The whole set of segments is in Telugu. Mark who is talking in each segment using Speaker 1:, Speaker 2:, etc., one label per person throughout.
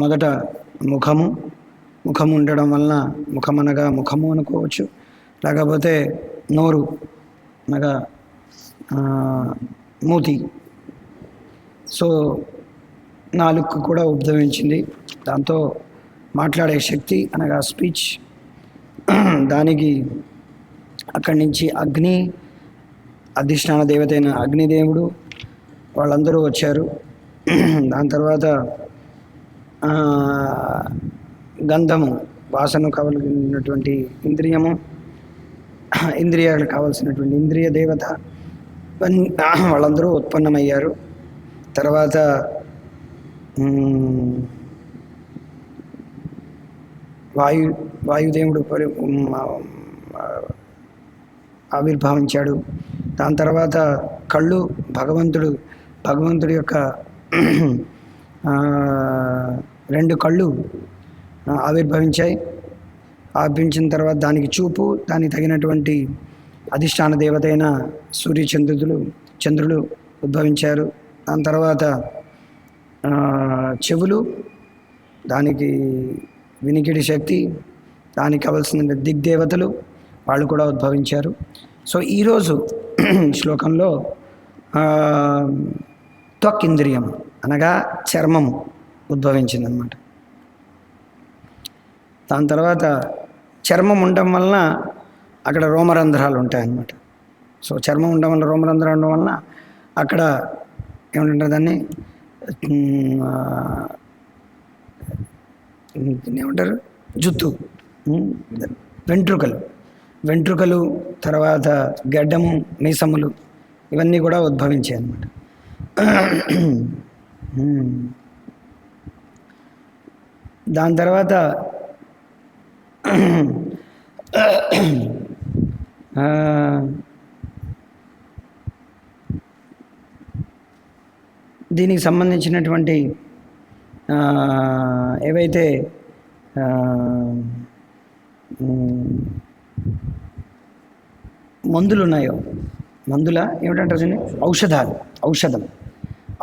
Speaker 1: మొదట ముఖము ఉండడం వలన ముఖం అనగా ముఖము అనుకోవచ్చు, లేకపోతే నోరు అనగా మూతి. సో నాలుగు కూడా ఉద్భవించింది. దాంతో మాట్లాడే శక్తి అనగా స్పీచ్. దానికి అక్కడి నుంచి అగ్ని అధిష్టాన దేవత అయిన అగ్నిదేవుడు వాళ్ళందరూ వచ్చారు. దాని తర్వాత గంధము వాసన కావలసినటువంటి ఇంద్రియాలకు కావలసినటువంటి ఇంద్రియ దేవత వాళ్ళందరూ ఉత్పన్నమయ్యారు. తర్వాత వాయుదేవుడు ఆవిర్భవించాడు. దాని తర్వాత కళ్ళు భగవంతుడి యొక్క 2 కళ్ళు ఆవిర్భవించాయి. ఆవిర్భవించిన తర్వాత దానికి చూపు, దానికి తగినటువంటి అధిష్టాన దేవత అయిన చంద్రులు ఉద్భవించారు. దాని తర్వాత చెవులు, దానికి వినికిడి శక్తి, దానికి కావలసిన దిగ్దేవతలు వాళ్ళు కూడా ఉద్భవించారు. సో ఈరోజు శ్లోకంలో త్వక్కింద్రియం అనగా చర్మము ఉద్భవించిందనమాట. దాని తర్వాత చర్మం ఉండడం వలన అక్కడ రోమరంధ్రాలు ఉంటాయన్నమాట. సో చర్మం ఉండడం వల్ల రోమరంధ్రాలు ఉండడం వలన అక్కడ ఏమంటారు దాన్ని ఏమంటారు జుత్తు, వెంట్రుకలు, తర్వాత గడ్డము, మీసములు ఇవన్నీ కూడా ఉద్భవించాయి అన్నమాట. దాని తర్వాత దీనికి సంబంధించినటువంటి ఏవైతే మందులు ఉన్నాయో, ఏమిటంటారు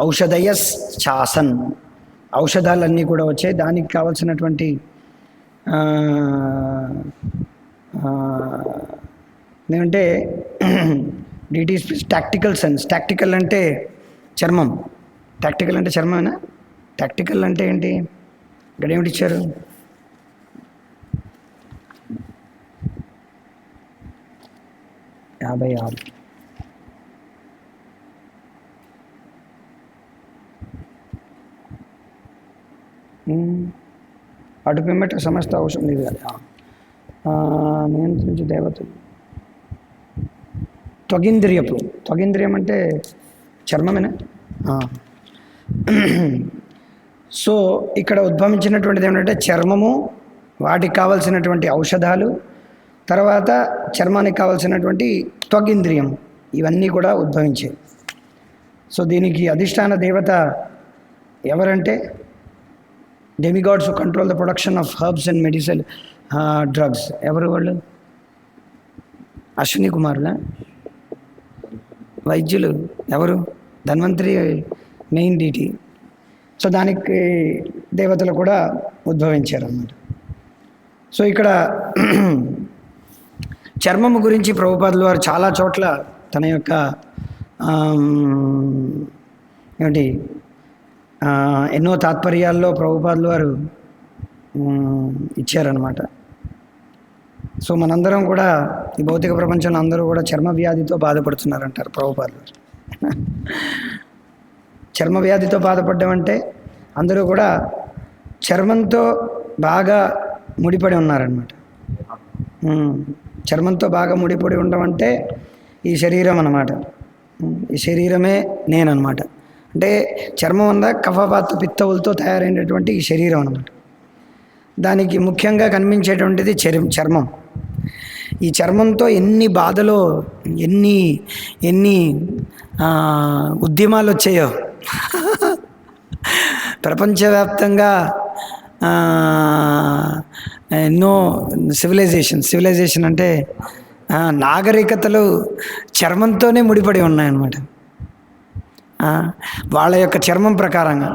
Speaker 1: ఔషధయ శాసన్, ఔషధాలన్నీ కూడా వచ్చాయి. దానికి కావాల్సినటువంటి ఏమంటే డిటీస్ టాక్టికల్ సెన్స్. టాక్టికల్ అంటే చర్మమేనా? టాక్టికల్ అంటే ఏంటి? ఇక్కడ ఏమిటి ఇచ్చారు? యాభై 56 అటు పిమ్మట సమస్త ఔషధం ఇది కదా నియంత్రించు దేవతలు. త్వగింద్రియం అంటే చర్మమేనా? సో ఇక్కడ ఉద్భవించినటువంటిది ఏమిటంటే చర్మము, వాటికి కావలసినటువంటి ఔషధాలు, తర్వాత చర్మానికి కావలసినటువంటి త్వగింద్రియం, ఇవన్నీ కూడా ఉద్భవించాయి. సో దీనికి అధిష్టాన దేవత ఎవరంటే demigods who control the production of herbs and medicine drugs. ఎవరు వాళ్ళు? అశ్విని కుమారుల వైద్యులు. ఎవరు? Dhanvantari main DT. సో దానికి దేవతలు కూడా ఉద్భవించారు అన్నమాట. సో ఇక్కడ చర్మము గురించి ప్రభుపాదుల వారు చాలా చోట్ల తన యొక్క ఎన్నో తాత్పర్యాల్లో ప్రభుపాదుల వారు ఇచ్చారనమాట. సో మనందరం కూడా ఈ భౌతిక ప్రపంచంలో అందరూ కూడా చర్మ వ్యాధితో బాధపడుతున్నారంటారు ప్రభుపాదుల వారు. చర్మ వ్యాధితో బాధపడడం అంటే అందరూ కూడా చర్మంతో బాగా ముడిపడి ఉన్నారనమాట. చర్మంతో బాగా ముడిపడి ఉండడం అంటే ఈ శరీరం అన్నమాట. ఈ శరీరమే నేనన్నమాట. అంటే చర్మం అందా కఫవాత పిత్తవులతో తయారైనటువంటి ఈ శరీరం అన్నమాట. దానికి ముఖ్యంగా కనిపించేటువంటిది చర్మం. ఈ చర్మంతో ఎన్ని బాధలో ఎన్ని ఉద్యమాలు వచ్చాయో. ప్రపంచవ్యాప్తంగా ఎన్నో సివిలైజేషన్ అంటే నాగరికతలు చర్మంతోనే ముడిపడి ఉన్నాయన్నమాట. వాళ్ళ యొక్క చర్మం ప్రకారంగా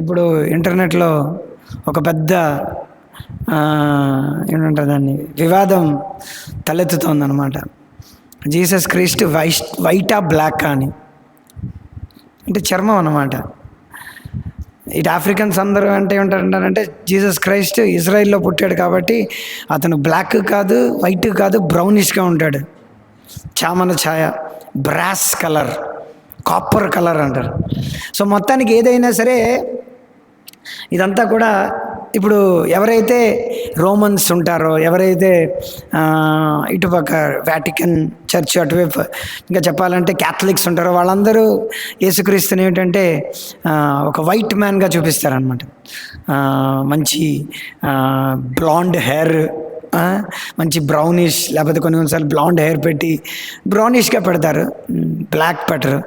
Speaker 1: ఇప్పుడు ఇంటర్నెట్లో ఒక పెద్ద ఏమంటారు దాన్ని వివాదం తలెత్తుతోందనమాట. జీసస్ క్రైస్ట్ వైటా బ్లాక్ అని, అంటే చర్మం అన్నమాట. ఇటు ఆఫ్రికన్స్ అందరూ అంటే ఏమంటారంటే జీసస్ క్రైస్ట్ ఇజ్రాయిల్లో పుట్టాడు కాబట్టి అతను బ్లాక్ కాదు, వైట్ కాదు, బ్రౌనిష్గా ఉంటాడు. చామన ఛాయ, బ్రాస్ కలర్, కాపర్ కలర్ అంటారు. సో మొత్తానికి ఏదైనా సరే ఇదంతా కూడా ఇప్పుడు ఎవరైతే రోమన్స్ ఉంటారో, ఎవరైతే ఇటుపక్క వాటికన్ చర్చ్ అటువైపు ఇంకా చెప్పాలంటే క్యాథలిక్స్ ఉంటారో, వాళ్ళందరూ యేసుక్రీస్తుని ఏంటంటే ఒక వైట్ మ్యాన్గా చూపిస్తారనమాట. మంచి బ్లాండ్ హెయిర్, మంచి బ్రౌనిష్, లేకపోతే కొన్నిసార్లు బ్లాండ్ హెయిర్ పెట్టి బ్రౌనిష్గా పెడతారు, బ్లాక్ పెట్టరు.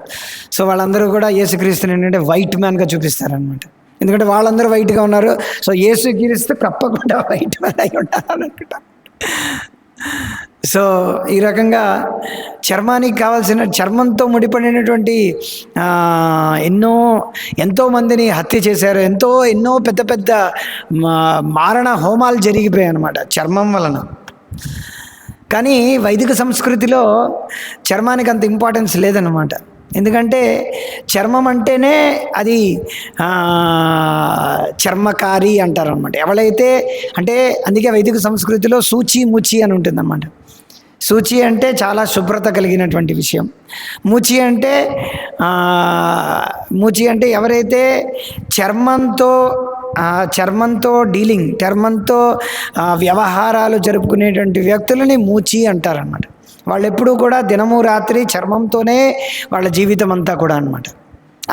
Speaker 1: సో వాళ్ళందరూ కూడా యేసుక్రీస్తుని ఏంటంటే వైట్ మ్యాన్గా చూపిస్తారనమాట. ఎందుకంటే వాళ్ళందరూ వైట్గా ఉన్నారు. సో యేసుక్రీస్తు తప్పకుండా వైట్ మ్యాన్ అయి ఉంటారని అనుకుంటా. సో ఈ రకంగా చర్మానికి కావాల్సిన, చర్మంతో ముడిపడినటువంటి ఎంతో మందిని హత్య చేశారు. ఎన్నో పెద్ద పెద్ద మారణ హోమాలు జరిగిపోయాయి అన్నమాట చర్మం వలన. కానీ వైదిక సంస్కృతిలో చర్మానికి అంత ఇంపార్టెన్స్ లేదన్నమాట. ఎందుకంటే చర్మం అంటేనే అది చర్మకారి అంటారు అనమాట. ఎవరైతే అంటే అందుకే వైదిక సంస్కృతిలో సూచి ముచి అని ఉంటుందన్నమాట. సూచి అంటే చాలా శుభ్రత కలిగినటువంటి విషయం. మూచి అంటే ఎవరైతే చర్మంతో డీలింగ్, చర్మంతో వ్యవహారాలు జరుపుకునేటువంటి వ్యక్తులని మూచి అంటారనమాట. వాళ్ళు ఎప్పుడూ కూడా దినము రాత్రి చర్మంతోనే వాళ్ళ జీవితం అంతా కూడా అనమాట.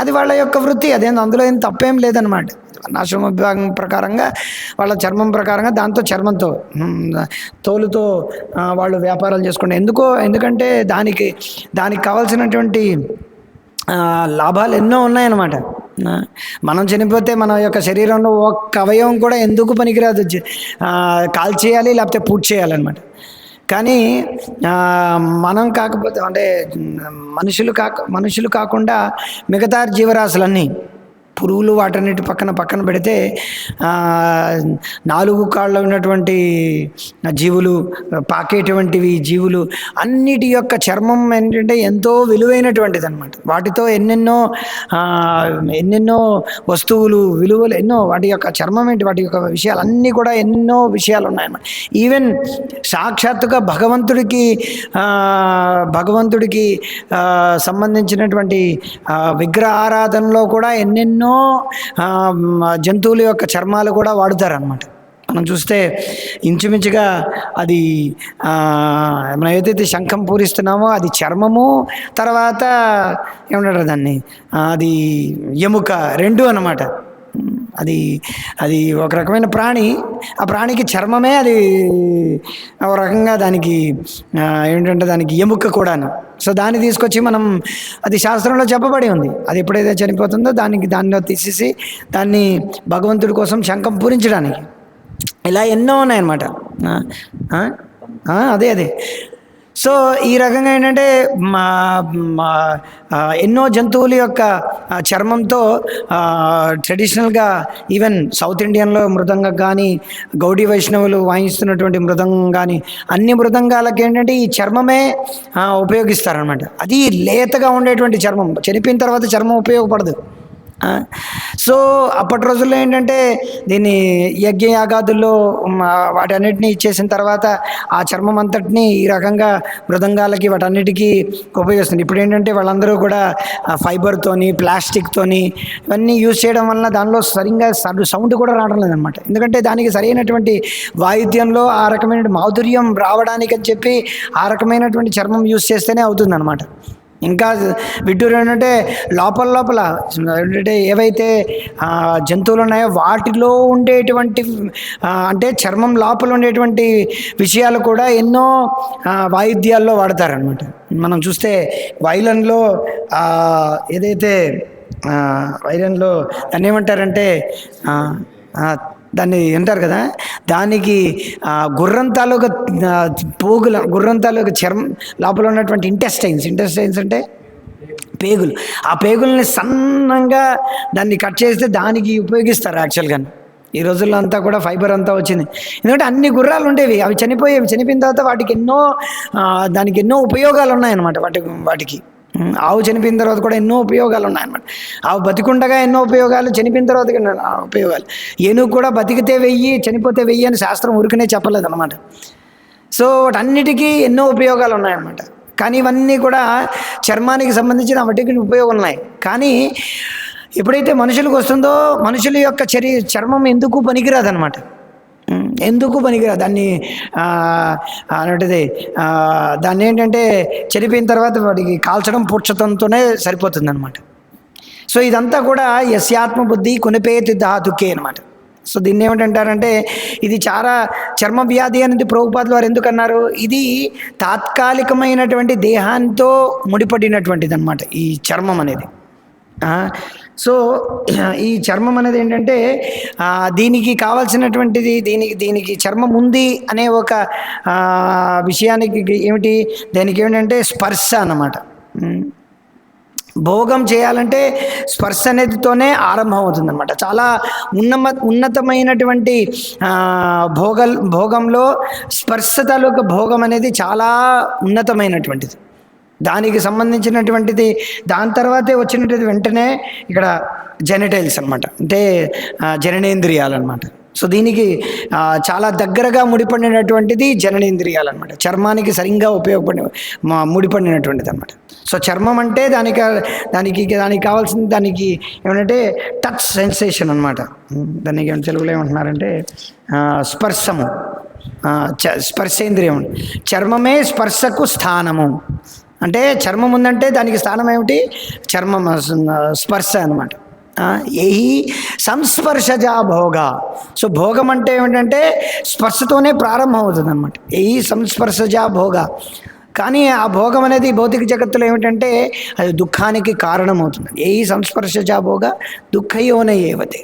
Speaker 1: అది వాళ్ళ యొక్క వృత్తి, అదేం అందులో ఏం తప్పేం లేదనమాట. వర్ణాశ్రమ విభాగం ప్రకారంగా వాళ్ళ చర్మం ప్రకారంగా చర్మంతో తోలుతో వాళ్ళు వ్యాపారాలు చేసుకుంటే ఎందుకంటే దానికి కావాల్సినటువంటి లాభాలు ఎన్నో ఉన్నాయన్నమాట. మనం చనిపోతే మన యొక్క శరీరంలో ఒక్క అవయవం కూడా ఎందుకు పనికిరాదు, కాల్ చేయాలి లేకపోతే పూర్తి చేయాలన్నమాట. కానీ మనం కాకపోతే అంటే మనుషులు కాకుండా మిగతా జీవరాశులన్నీ, పురుగులు వాటన్నిటి పక్కన పెడితే 4 కాళ్ళు ఉన్నటువంటి జీవులు, పాకేటువంటివి జీవులు అన్నిటి యొక్క చర్మం ఏంటంటే ఎంతో విలువైనటువంటిది అనమాట. వాటితో ఎన్నెన్నో వస్తువులు, విలువలు ఎన్నో, వాటి యొక్క చర్మం ఏంటి, వాటి యొక్క విషయాలు అన్నీ కూడా ఎన్నో విషయాలు ఉన్నాయన్నమాట. ఈవెన్ సాక్షాత్తుగా భగవంతుడికి సంబంధించినటువంటి విగ్రహ ఆరాధనలో కూడా ఎన్నెన్నో జంతువుల యొక్క చర్మాలు కూడా వాడుతారనమాట. మనం చూస్తే ఇంచుమించుగా అది మనం ఏదైతే శంఖం పూరిస్తున్నామో అది చర్మము, తర్వాత ఏమంటారు దాన్ని, అది ఎముక, 2 అన్నమాట. అది ఒక రకమైన ప్రాణి. ఆ ప్రాణికి చర్మమే అది ఒక రకంగా దానికి ఏంటంటే దానికి ఎముక కూడాను. సో దాన్ని తీసుకొచ్చి మనం, అది శాస్త్రంలో చెప్పబడి ఉంది, అది ఎప్పుడైతే చనిపోతుందో దానిలో తీసేసి దాన్ని భగవంతుడి కోసం శంఖం పూరించడానికి, ఇలా ఎన్నో ఉన్నాయన్నమాట. అదే సో ఈ రకంగా ఏంటంటే ఎన్నో జంతువుల యొక్క చర్మంతో ట్రెడిషనల్గా ఈవెన్ సౌత్ ఇండియన్లో మృదంగం కానీ, గౌడీ వైష్ణవులు వాయిస్తున్నటువంటి మృదంగం కానీ, అన్ని మృదంగాలకి ఏంటంటే ఈ చర్మమే ఉపయోగిస్తారనమాట. అది లేతగా ఉండేటువంటి చర్మం, చనిపోయిన తర్వాత చర్మం ఉపయోగపడదు. సో అప్పటి రోజుల్లో ఏంటంటే దీన్ని యజ్ఞయాగాదుల్లో వాటన్నిటిని ఇచ్చేసిన తర్వాత ఆ చర్మం అంతటినీ ఈ రకంగా మృదంగాలకి వాటన్నిటికీ ఉపయోగిస్తుంది. ఇప్పుడు ఏంటంటే వాళ్ళందరూ కూడా ఫైబర్తోని, ప్లాస్టిక్తోని ఇవన్నీ యూజ్ చేయడం వలన దానిలో సరిగ్గా సౌండ్ కూడా రావడం లేదనమాట. ఎందుకంటే దానికి సరైనటువంటి వాయిద్యంలో ఆ రకమైన మాధుర్యం రావడానికి అని చెప్పి ఆ రకమైనటువంటి చర్మం యూజ్ చేస్తేనే అవుతుంది అనమాట. ఇంకా విడ్డూరం ఏంటంటే లోపల ఏంటంటే ఏవైతే జంతువులు ఉన్నాయో వాటిలో ఉండేటువంటి అంటే చర్మం లోపల ఉండేటువంటి విషయాలు కూడా ఎన్నో వాయిద్యాల్లో వాడతారనమాట. మనం చూస్తే వైలన్లో ఏదైతే వైలన్లో దాన్ని ఏమంటారంటే దాన్ని అంటారు కదా, దానికి గుర్రం తాలూకా గుర్రం తాలూకా చర్మం లోపల ఉన్నటువంటి ఇంటెస్టైన్స్ అంటే పేగులు. ఆ పేగుల్ని సన్నంగా దాన్ని కట్ చేస్తే దానికి ఉపయోగిస్తారు యాక్చువల్గా. ఈ రోజుల్లో అంతా కూడా ఫైబర్ అంతా వచ్చింది. ఎందుకంటే అన్ని గుర్రాలు ఉండేవి, అవి చనిపోయేవి. చనిపోయిన తర్వాత వాటికి దానికి ఎన్నో ఉపయోగాలు ఉన్నాయన్నమాట. వాటికి ఆవు చనిపోయిన తర్వాత కూడా ఎన్నో ఉపయోగాలు ఉన్నాయన్నమాట. ఆవు బతికుండగా ఎన్నో ఉపయోగాలు, చనిపోయిన తర్వాత ఉపయోగాలు. ఏనుగు కూడా బతికితే 1000, చనిపోతే 1000 అని శాస్త్రం ఊరికనే చెప్పలేదు అనమాట. సో వాటన్నిటికీ ఎన్నో ఉపయోగాలు ఉన్నాయన్నమాట. కానీ ఇవన్నీ కూడా చర్మానికి సంబంధించిన వాటికి ఉపయోగాలు ఉన్నాయి. కానీ ఎప్పుడైతే మనుషులకు వస్తుందో మనుషుల యొక్క చర్మం ఎందుకు పనికిరాదనమాట. ఎందుకు పనికిరాదు. దాన్ని ఏంటంటే చనిపోయిన తర్వాత వాడికి కాల్చడం పూడ్చడంతోనే సరిపోతుంది అనమాట. సో ఇదంతా కూడా యస్యాత్మబుద్ధి కునిపేతి ధాతుకే అనమాట. సో దీన్ని ఏమిటంటారంటే ఇది చాలా చర్మ వ్యాధి అనేది ప్రభుపాదుల వారు ఎందుకు అన్నారు, ఇది తాత్కాలికమైనటువంటి దేహాంతో ముడిపడినటువంటిది అనమాట ఈ చర్మం అనేది. సో ఈ చర్మం అనేది ఏంటంటే దీనికి కావాల్సినటువంటిది, దీనికి చర్మం ఉంది అనే ఒక విషయానికి ఏమిటి, దానికి ఏమిటంటే స్పర్శ అన్నమాట. భోగం చేయాలంటే స్పర్శ అనేదితోనే ఆరంభం అవుతుంది అనమాట. చాలా ఉన్నతమైనటువంటి భోగంలో స్పర్శ తాలూకు భోగం అనేది చాలా ఉన్నతమైనటువంటిది. దానికి సంబంధించినటువంటిది. దాని తర్వాతే వచ్చినటువంటిది వెంటనే ఇక్కడ జెనిటైల్స్ అనమాట, అంటే జననేంద్రియాలు అనమాట. సో దీనికి చాలా దగ్గరగా ముడిపడినటువంటిది జననేంద్రియాలు అనమాట. చర్మానికి సరిగ్గా ముడిపడినటువంటిది అనమాట. సో చర్మం అంటే దానికి కావాల్సింది, దానికి ఏమంటే టచ్ సెన్సేషన్ అనమాట. దానికి తెలుగులో ఏమంటున్నారంటే స్పర్శము, స్పర్శేంద్రియం. చర్మమే స్పర్శకు స్థానము. అంటే చర్మం ఉందంటే దానికి స్థానం ఏమిటి, చర్మం, స్పర్శ అనమాట. ఏహి సంస్పర్శజా భోగ. సో భోగం అంటే ఏమిటంటే స్పర్శతోనే ప్రారంభం అవుతుంది అనమాట. ఏహి సంస్పర్శజా భోగ. కానీ ఆ భోగం అనేది భౌతిక జగత్తులో ఏమిటంటే అది దుఃఖానికి కారణమవుతుంది. ఏహి సంస్పర్శజా భోగ దుఃఖయోనే ఏవతే.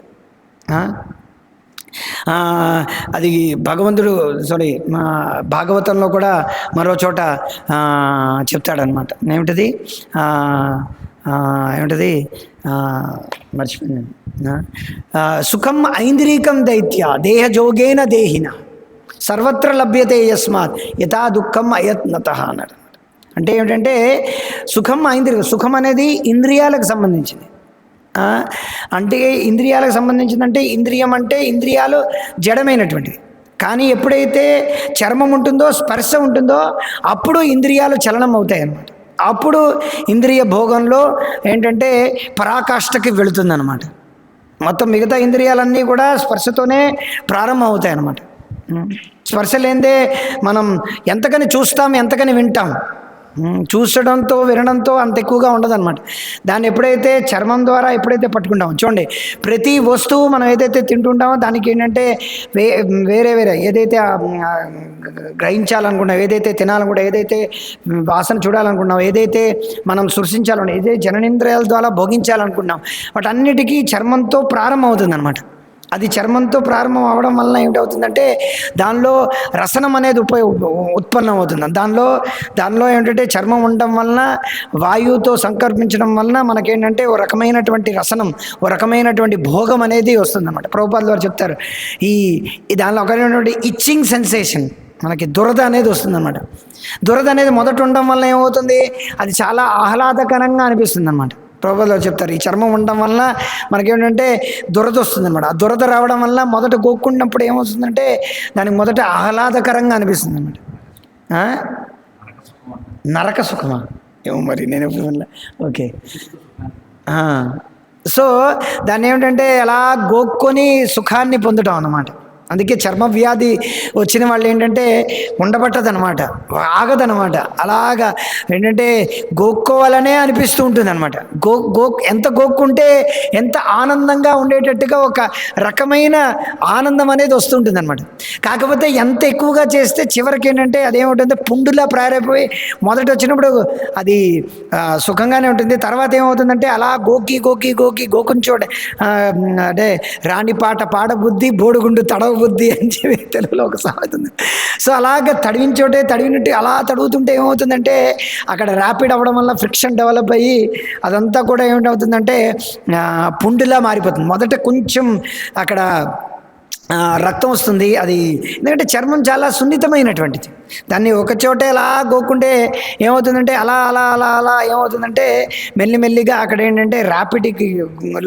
Speaker 1: అది భగవంతుడు భాగవతంలో కూడా మరో చోట చెప్తాడనమాట. ఏమిటది మర్చిపోయింది. సుఖం ఐంద్రీకం దైత్య దేహజోగేన దేహిన సర్వత్ర లభ్యతే యస్మాత్ యథా దుఃఖం అయత్నత అన్నాడు. అంటే ఏమిటంటే సుఖం ఐంద్రియం, సుఖం అనేది ఇంద్రియాలకు సంబంధించింది. అంటే ఇంద్రియాలకు సంబంధించిందంటే ఇంద్రియం అంటే ఇంద్రియాలు జడమైనటువంటివి. కానీ ఎప్పుడైతే చర్మం ఉంటుందో, స్పర్శ ఉంటుందో అప్పుడు ఇంద్రియాలు చలనం అవుతాయి అన్నమాట. అప్పుడు ఇంద్రియ భోగంలో ఏంటంటే పరాకాష్ఠకి వెళుతుందన్నమాట. మొత్తం మిగతా ఇంద్రియాలన్నీ కూడా స్పర్శతోనే ప్రారంభం అవుతాయి అన్నమాట. స్పర్శ లేనిదే మనం ఎంతకని చూస్తాం, ఎంతకని వింటాం. చూసడంతో వినడంతో అంత ఎక్కువగా ఉండదన్నమాట. దాన్ని ఎప్పుడైతే చర్మం ద్వారా ఎప్పుడైతే పట్టుకుంటామో, చూడండి ప్రతి వస్తువు మనం ఏదైతే తింటుంటామో దానికి ఏంటంటే వేరే ఏదైతే గ్రహించాలనుకున్నాం, ఏదైతే తినాలనుకుంటాం, ఏదైతే వాసన చూడాలనుకున్నాం, ఏదైతే మనం సృష్టించాలనుకున్నాం, ఏదైతే జననేంద్రియాల ద్వారా భోగించాలనుకున్నాం, వాటన్నిటికీ చర్మంతో ప్రారంభం అవుతుంది అనమాట. అది చర్మంతో ప్రారంభం అవడం వలన ఏమిటవుతుందంటే దానిలో రసనం అనేది ఉత్పన్నం అవుతుంది. దానిలో ఏంటంటే చర్మం ఉండడం వలన వాయువుతో సంకర్పించడం వలన మనకేంటంటే ఓ రకమైనటువంటి రసనం, ఓ రకమైనటువంటి భోగం అనేది వస్తుందన్నమాట. ప్రభుపాదుల వారు చెప్తారు దానిలో ఒకరైనటువంటి ఇచ్చింగ్ సెన్సేషన్, మనకి దురద అనేది వస్తుందన్నమాట. దురద అనేది మొదట ఉండడం వల్ల ఏమవుతుంది, అది చాలా ఆహ్లాదకరంగా అనిపిస్తుంది అన్నమాట. ప్రభుపాదుల వారు చెప్తారు ఈ చర్మం ఉండడం వల్ల మనకేంటంటే దురద వస్తుంది అనమాట. ఆ దురద రావడం వల్ల మొదట గోక్కున్నప్పుడు ఏమవుతుందంటే దానికి మొదట ఆహ్లాదకరంగా అనిపిస్తుంది అనమాట. నరక సుఖమా ఏమో మరి నేను ఓకే. సో దాన్ని ఏమిటంటే అలా గోక్కొని సుఖాన్ని పొందడం అన్నమాట. అందుకే చర్మ వ్యాధి వచ్చిన వాళ్ళు ఏంటంటే ఉండబట్టదనమాట, ఆగదనమాట. అలాగా ఏంటంటే గోక్కోవాలనే అనిపిస్తూ ఉంటుంది అనమాట. ఎంత గోక్కుంటే ఎంత ఆనందంగా ఉండేటట్టుగా ఒక రకమైన ఆనందం అనేది వస్తుంటుంది అనమాట. కాకపోతే ఎంత ఎక్కువగా చేస్తే చివరికి ఏంటంటే అదేమిటంటే పుండులా ప్రారంభమై మొదట వచ్చినప్పుడు అది సుఖంగానే ఉంటుంది. తర్వాత ఏమవుతుందంటే అలా గోకి గోకుని చూడ అంటే రాణి పాట పాడబుద్ధి బోడుగుండు తడవ బుద్ధి అని చెప్పి తెలుగులో ఒక సామెత ఉంది. సో అలాగ తడివినట్టు అలా తడుగుతుంటే ఏమవుతుందంటే అక్కడ ర్యాపిడ్ అవ్వడం వల్ల ఫ్రిక్షన్ డెవలప్ అయ్యి అదంతా కూడా ఏమిటవుతుందంటే పుండులా మారిపోతుంది. మొదట కొంచెం అక్కడ రక్తం వస్తుంది. అది ఎందుకంటే చర్మం చాలా సున్నితమైనటువంటిది. దాన్ని ఒక చోటే అలా గోక్కుంటే ఏమవుతుందంటే అలా అలా అలా అలా ఏమవుతుందంటే మెల్లిమెల్లిగా అక్కడ ఏంటంటే ర్యాపిడ్కి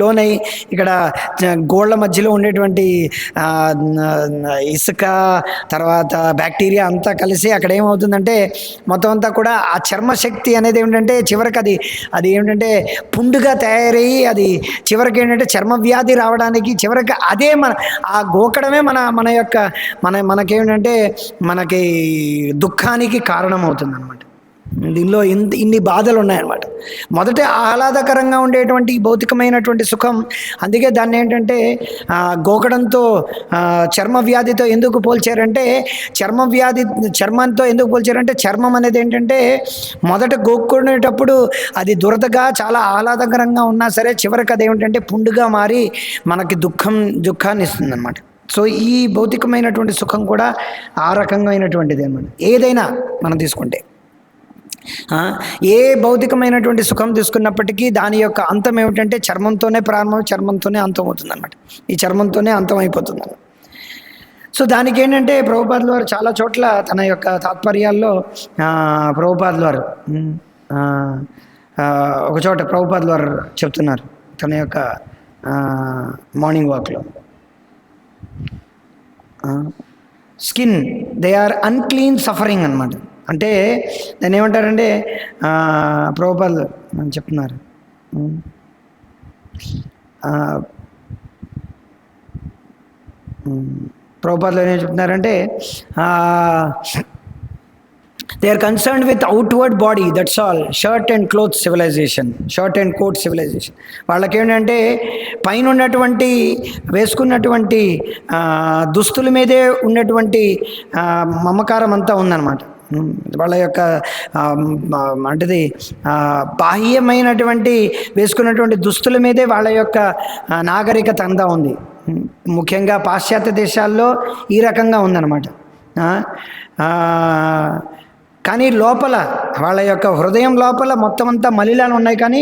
Speaker 1: లోనై ఇక్కడ గోళ్ళ మధ్యలో ఉండేటువంటి ఇసుక తర్వాత బ్యాక్టీరియా అంతా కలిసి అక్కడ ఏమవుతుందంటే మొత్తం అంతా కూడా ఆ చర్మశక్తి అనేది ఏమిటంటే చివరికి అది ఏమిటంటే పుండుగా తయారయ్యి అది చివరికి ఏంటంటే చర్మ వ్యాధి రావడానికి చివరికి అదే ఆ గోకడమే మనకేమిటంటే మనకి దుఃఖానికి కారణమవుతుంది అనమాట. దీనిలో ఇన్ని బాధలు ఉన్నాయన్నమాట. మొదట ఆహ్లాదకరంగా ఉండేటువంటి భౌతికమైనటువంటి సుఖం, అందుకే దాన్ని ఏంటంటే గోకడంతో చర్మ వ్యాధితో ఎందుకు పోల్చారంటే చర్మంతో ఎందుకు పోల్చారంటే చర్మం అనేది ఏంటంటే మొదట గోక్కునేటప్పుడు అది దురదగా చాలా ఆహ్లాదకరంగా ఉన్నా సరే చివరికి అదేమిటంటే పుండుగా మారి మనకి దుఃఖాన్ని ఇస్తుంది అనమాట. సో ఈ భౌతికమైనటువంటి సుఖం కూడా ఆ రకంగామైనటువంటిది అనమాట. ఏదైనా మనం తీసుకుంటే ఏ భౌతికమైనటువంటి సుఖం తీసుకున్నప్పటికీ దాని యొక్క అంతం ఏమిటంటే చర్మంతోనే ప్రారంభం, చర్మంతోనే అంతం అవుతుంది అనమాట. ఈ చర్మంతోనే అంతం అయిపోతుంది. సో దానికి ఏంటంటే ప్రభుపాదుల వారు చాలా చోట్ల తన యొక్క తాత్పర్యాల్లో ప్రభుపాదుల వారు ఒక చోట ప్రభుపాదుల వారు చెప్తున్నారు తన యొక్క మార్నింగ్ వాక్లో, skin they are unclean suffering అనమాట. అంటే దాన్ని ఏమంటారంటే ప్రభుపాదులు చెప్తున్నారు, ప్రభుపాదులు ఏం చెప్తున్నారంటే they are concerned with outward body, that's all. Shirt and coat civilization వాళ్ళకి ఏంటంటే పైన ఉన్నటువంటి వేసుకున్నటువంటి దుస్తుల మీదే ఉన్నటువంటి మమకారం అంతా ఉందన్నమాట. వాళ్ళ యొక్క అంటే బాహ్యమైనటువంటి వేసుకున్నటువంటి దుస్తుల మీదే వాళ్ళ యొక్క నాగరికత అంతా ఉంది. ముఖ్యంగా పాశ్చాత్య దేశాల్లో ఈ రకంగా ఉందన్నమాట. కానీ లోపల వాళ్ళ యొక్క హృదయం లోపల మొత్తం అంతా మలిలాలు ఉన్నాయి. కానీ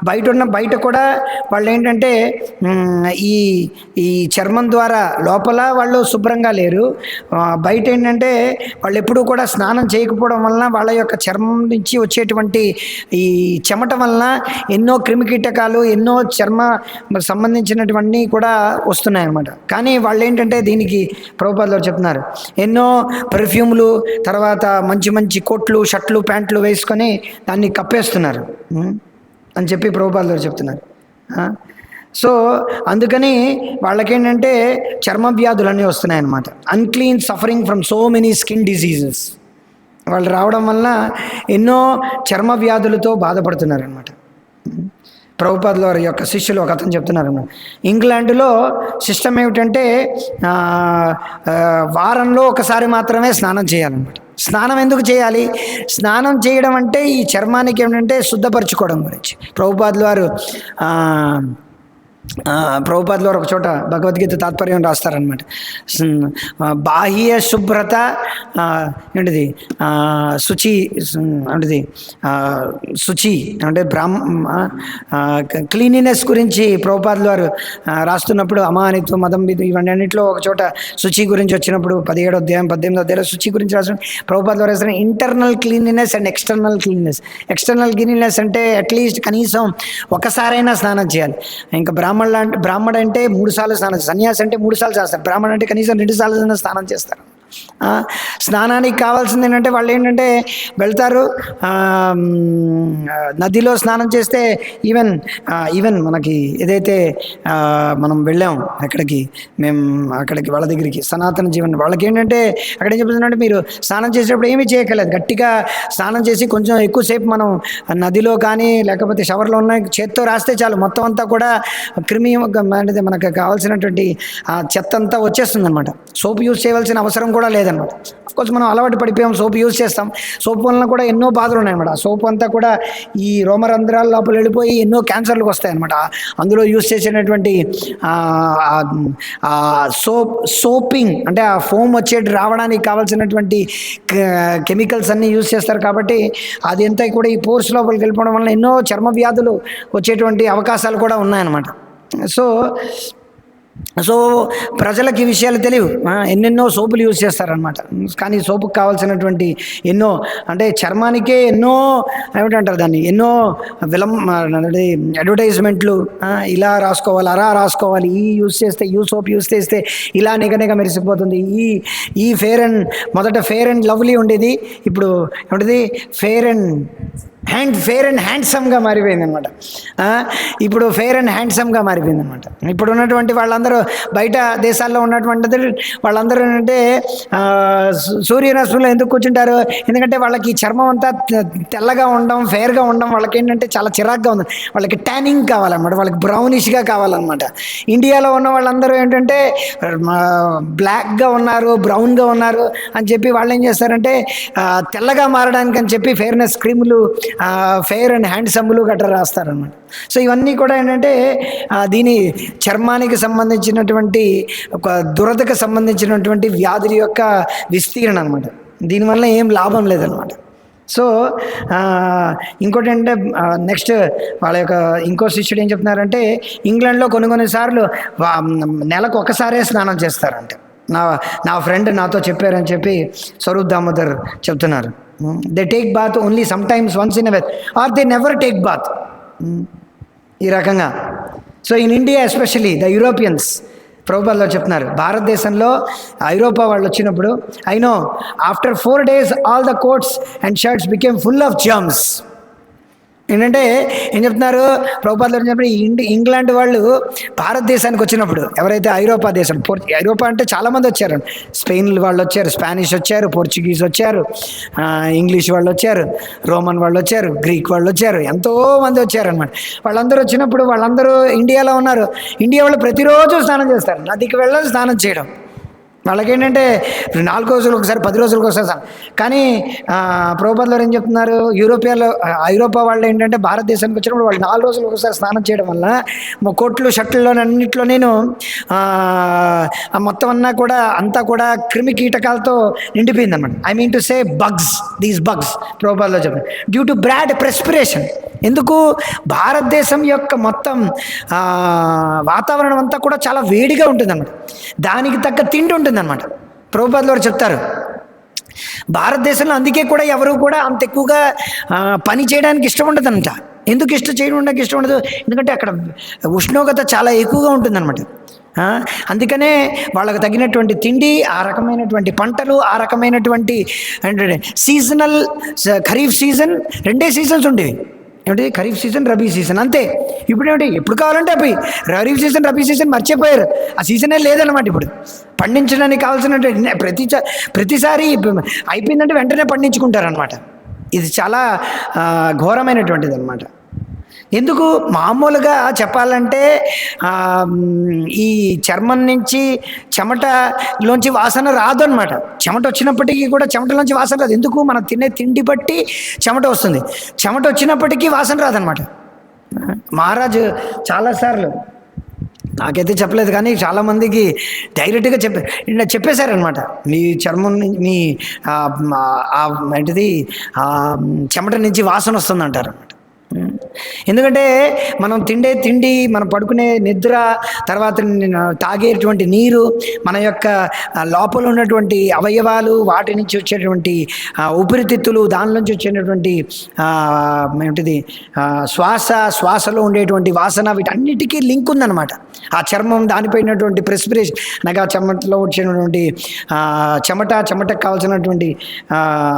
Speaker 1: బయట కూడా వాళ్ళు ఏంటంటే ఈ చర్మం ద్వారా లోపల వాళ్ళు శుభ్రంగా లేరు. బయట ఏంటంటే వాళ్ళు ఎప్పుడూ కూడా స్నానం చేయకపోవడం వలన వాళ్ళ యొక్క చర్మం నుంచి వచ్చేటువంటి ఈ చెమట వలన ఎన్నో క్రిమికీటకాలు, ఎన్నో చర్మ సంబంధించినటువంటి కూడా వస్తున్నాయి అన్నమాట. కానీ వాళ్ళు ఏంటంటే దీనికి ప్రభుపాదులు చెప్తున్నారు, ఎన్నో పెర్ఫ్యూమ్లు తర్వాత మంచి మంచి కోట్లు, షర్ట్లు, ప్యాంట్లు వేసుకొని దాన్ని కప్పేస్తున్నారు అని చెప్పి ప్రభుపాదులు చెప్తున్నారు. సో అందుకని వాళ్ళకేంటంటే చర్మ వ్యాధులన్నీ వస్తున్నాయి అన్నమాట. Unclean suffering from so many skin diseases వాళ్ళు రావడం వల్ల ఎన్నో చర్మ వ్యాధులతో బాధపడుతున్నారు అన్నమాట. ప్రభుపాదుల వారి యొక్క శిష్యులు ఒక అతను చెప్తున్నారు, ఇంగ్లాండ్లో సిస్టమ్ ఏమిటంటే వారంలో ఒకసారి మాత్రమే స్నానం చేయాలన్నమాట. స్నానం ఎందుకు చేయాలి? స్నానం చేయడం అంటే ఈ చర్మానికి ఏమిటంటే శుద్ధపరచుకోవడం గురించి. ప్రభుపాదుల వారు ఒక చోట భగవద్గీత తాత్పర్యం రాస్తారనమాట. బాహ్య శుభ్రత ఏంటిది శుచి అంటే క్లీనినెస్ గురించి ప్రభుపాదుల వారు రాస్తున్నప్పుడు అమానిత్వం, మదం, ఇవన్నీ అన్నింటిలో ఒక చోట శుచి గురించి వచ్చినప్పుడు 17వ అధ్యాయం 18వ అధ్యాయం శుచి గురించి రాసిన ప్రభుపాదుల వారు రాసిన internal cleanliness and external cleanliness. External cleanliness అంటే అట్లీస్ట్ కనీసం ఒకసారైనా స్నానం చేయాలి. ఇంకా బ్రాహ్మణ అంటే 3 సార్లు స్నానం చేస్తారు, సన్యాసి అంటే 3 సార్లు చేస్తారు, బ్రాహ్మణ అంటే కనీసం 2 సార్లు స్నానం చేస్తారు. స్నానానికి కావాల్సింది ఏంటంటే వాళ్ళు ఏంటంటే వెళ్తారు నదిలో స్నానం చేస్తే ఈవెన్ మనకి ఏదైతే మనం వెళ్ళాం అక్కడికి వాళ్ళ దగ్గరికి సనాతన జీవన్ వాళ్ళకి ఏంటంటే అక్కడ ఏం చెప్తుందంటే మీరు స్నానం చేసేటప్పుడు ఏమీ చేయక్కర్లేదు, గట్టిగా స్నానం చేసి కొంచెం ఎక్కువసేపు మనం నదిలో కానీ లేకపోతే షవర్లో ఉన్న చేత్తో రాస్తే చాలు, మొత్తం అంతా కూడా క్రిమి అనేది మనకు కావాల్సినటువంటి చెత్త అంతా వచ్చేస్తుంది అనమాట. సోప్ యూజ్ చేయవలసిన అవసరం కూడా కూడా లేదన్నమాట. అఫ్కోర్స్ మనం అలవాటు పడిపోయాం, సోప్ యూజ్ చేస్తాం. సోప్ వలన కూడా ఎన్నో బాధలు ఉన్నాయన్నమాట. ఆ సోప్ అంతా కూడా ఈ రోమరంధ్రాల లోపల వెళ్ళిపోయి ఎన్నో క్యాన్సర్లకు వస్తాయన్నమాట. అందులో యూజ్ చేసేటటువంటి సోపింగ్ అంటే ఆ ఫోమ్ వచ్చేటి రావడానికి కావాల్సినటువంటి కెమికల్స్ అన్నీ యూజ్ చేస్తారు. కాబట్టి అది అంతా కూడా ఈ పోర్స్ లోపలికి వెళ్ళిపోవడం వల్ల ఎన్నో చర్మ వ్యాధులు వచ్చేటువంటి అవకాశాలు కూడా ఉన్నాయన్నమాట. సో ప్రజలకు ఈ విషయాలు తెలియవు, ఎన్నెన్నో సోపులు యూజ్ చేస్తారనమాట. కానీ సోపుకి కావాల్సినటువంటి ఎన్నో అంటే చర్మానికే ఎన్నో ఏమిటంటారు దాన్ని, ఎన్నో అడ్వర్టైజ్మెంట్లు, ఇలా రాసుకోవాలి, అలా రాసుకోవాలి, ఈ సోప్ యూజ్ చేస్తే ఇలా నిగనిగ మెరిసిపోతుంది, ఈ మొదట ఫేర్ అండ్ లవ్లీ ఉండేది, ఇప్పుడు ఏమిటిది ఫేర్ అండ్ హ్యాండ్సమ్గా మారిపోయింది అనమాట. ఇప్పుడు ఫేర్ అండ్ హ్యాండ్సమ్గా మారిపోయింది అనమాట. ఇప్పుడు ఉన్నటువంటి వాళ్ళందరూ బయట దేశాల్లో ఉన్నటువంటి వాళ్ళందరూ ఏంటంటే సూర్యరశ్మిలో ఎందుకు కూర్చుంటారు, ఎందుకంటే వాళ్ళకి చర్మం అంతా తెల్లగా ఉండడం, ఫేర్గా ఉండడం వాళ్ళకి ఏంటంటే చాలా చిరాగ్గా ఉంది. వాళ్ళకి ట్యానింగ్ కావాలన్నమాట, వాళ్ళకి బ్రౌనిష్గా కావాలన్నమాట. ఇండియాలో ఉన్న వాళ్ళందరూ ఏంటంటే బ్లాక్గా ఉన్నారు, బ్రౌన్గా ఉన్నారు అని చెప్పి వాళ్ళు ఏం చేస్తారంటే తెల్లగా మారడానికి అని చెప్పి ఫేర్నెస్ క్రీములు, ఫెయిర్ అండ్ హ్యాండ్సమ్లు గట్రా రాస్తారనమాట. సో ఇవన్నీ కూడా ఏంటంటే దీని చర్మానికి సంబంధించినటువంటి ఒక దురదకు సంబంధించినటువంటి వ్యాధుల యొక్క విస్తీరణ అనమాట. దీనివల్ల ఏం లాభం లేదనమాట. సో ఇంకోటి ఏంటంటే నెక్స్ట్ వాళ్ళ యొక్క ఇంకో శిష్యుడు ఏం చెప్తున్నారంటే ఇంగ్లాండ్లో కొన్నిసార్లు నెలకు ఒకసారే స్నానం చేస్తారంటే నా ఫ్రెండ్ నాతో చెప్పారని చెప్పి స్వరూప్ దామోదర్ చెప్తున్నారు. They take bath only some times once in a week or they never take bath, ఈ రకంగా. So in India especially the Europeans, ప్రభుపాదులు చెప్తున్నారు భారతదేశంలో ఐరోపా వాళ్ళు వచ్చినప్పుడు I know after 4 days all the coats and shirts became full of germs. ఏంటంటే ఏం చెప్తున్నారు ప్రభుపాదులు చెప్పినప్పుడు ఇంగ్లాండ్ వాళ్ళు భారతదేశానికి వచ్చినప్పుడు ఎవరైతే ఐరోపా దేశం, ఐరోపా అంటే చాలామంది వచ్చారు, స్పెయిన్ వాళ్ళు వచ్చారు, స్పానిష్ వచ్చారు, పోర్చుగీస్ వచ్చారు, ఇంగ్లీష్ వాళ్ళు వచ్చారు, రోమన్ వాళ్ళు వచ్చారు, గ్రీక్ వాళ్ళు వచ్చారు, ఎంతోమంది వచ్చారనమాట. వాళ్ళందరూ వచ్చినప్పుడు వాళ్ళందరూ ఇండియాలో ఉన్నారు. ఇండియా వాళ్ళు ప్రతిరోజు స్నానం చేస్తారు, నదికి వెళ్ళాలి స్నానం చేయడం. వాళ్ళకేంటంటే 4 రోజులకు ఒకసారి, 10 రోజులకు ఒకసారి. కానీ ప్రభుపాదులు ఏం చెప్తున్నారు, ఐరోపా వాళ్ళు ఏంటంటే భారతదేశానికి వచ్చినప్పుడు వాళ్ళు 4 రోజులకు ఒకసారి స్నానం చేయడం వల్ల కొట్లు షర్ట్లలో అన్నింటిలో నేను మొత్తం అంతా కూడా క్రిమి కీటకాలతో నిండిపోయింది అనమాట. I mean to say these bugs ప్రభుపాదులు చెప్పారు డ్యూ టు బ్యాడ్ ప్రెస్పిరేషన్. ఎందుకు, భారతదేశం యొక్క మొత్తం వాతావరణం అంతా కూడా చాలా వేడిగా ఉంటుందన్నమాట, దానికి తగ్గ తిండి ఉంటుందన్నమాట. ప్రభుపాదులు వారు చెప్తారు భారతదేశంలో అందుకే కూడా ఎవరు కూడా అంత ఎక్కువగా పని చేయడానికి ఇష్టం ఉండదంట. ఎందుకు ఇష్టం ఉండదు, ఎందుకంటే అక్కడ ఉష్ణోగ్రత చాలా ఎక్కువగా ఉంటుందన్నమాట. అందుకనే వాళ్ళకు తగినటువంటి తిండి, ఆ రకమైనటువంటి పంటలు, ఆ రకమైనటువంటి అంటే సీజనల్, ఖరీఫ్ సీజన్ 2 సీజన్స్ ఉండేవి. ఏమిటి, ఖరీఫ్ సీజన్, రబీ సీజన్, అంతే. ఇప్పుడు ఏమిటి, ఎప్పుడు కావాలంటే అవి ఖరీఫ్ సీజన్, రబీ సీజన్ మర్చిపోయారు, ఆ సీజనే లేదనమాట. ఇప్పుడు పండించడానికి కావాల్సిన ప్రతిసారి అయిపోయిందంటే వెంటనే పండించుకుంటారనమాట. ఇది చాలా ఘోరమైనటువంటిది అనమాట. ఎందుకు, మామూలుగా చెప్పాలంటే ఈ చర్మం నుంచి చెమటలోంచి వాసన రాదు అనమాట. చెమట వచ్చినప్పటికీ కూడా చెమటలోంచి వాసన రాదు. ఎందుకు, మనం తినే తిండి బట్టి చెమట వస్తుంది. చెమట వచ్చినప్పటికీ వాసన రాదనమాట. మహారాజు చాలాసార్లు, నాకైతే చెప్పలేదు కానీ చాలామందికి డైరెక్ట్గా చెప్పేశారనమాట, మీ చర్మం మీ ఏంటిది చెమట నుంచి వాసన వస్తుంది అంటారు అనమాట. ఎందుకంటే మనం తిండి, మనం పడుకునే నిద్ర, తర్వాత తాగేటువంటి నీరు, మన యొక్క లోపల ఉన్నటువంటి అవయవాలు, వాటి నుంచి వచ్చేటువంటి ఊపిరితిత్తులు, దాని నుంచి వచ్చేటటువంటి ఏంటిది శ్వాసలో ఉండేటువంటి వాసన, వీటన్నిటికీ లింక్ ఉందన్నమాట. ఆ చర్మం దానిపైనటువంటి ప్రెస్పిరేషన్ అనగా చెమటలో వచ్చేటువంటి చెమటకు కావాల్సినటువంటి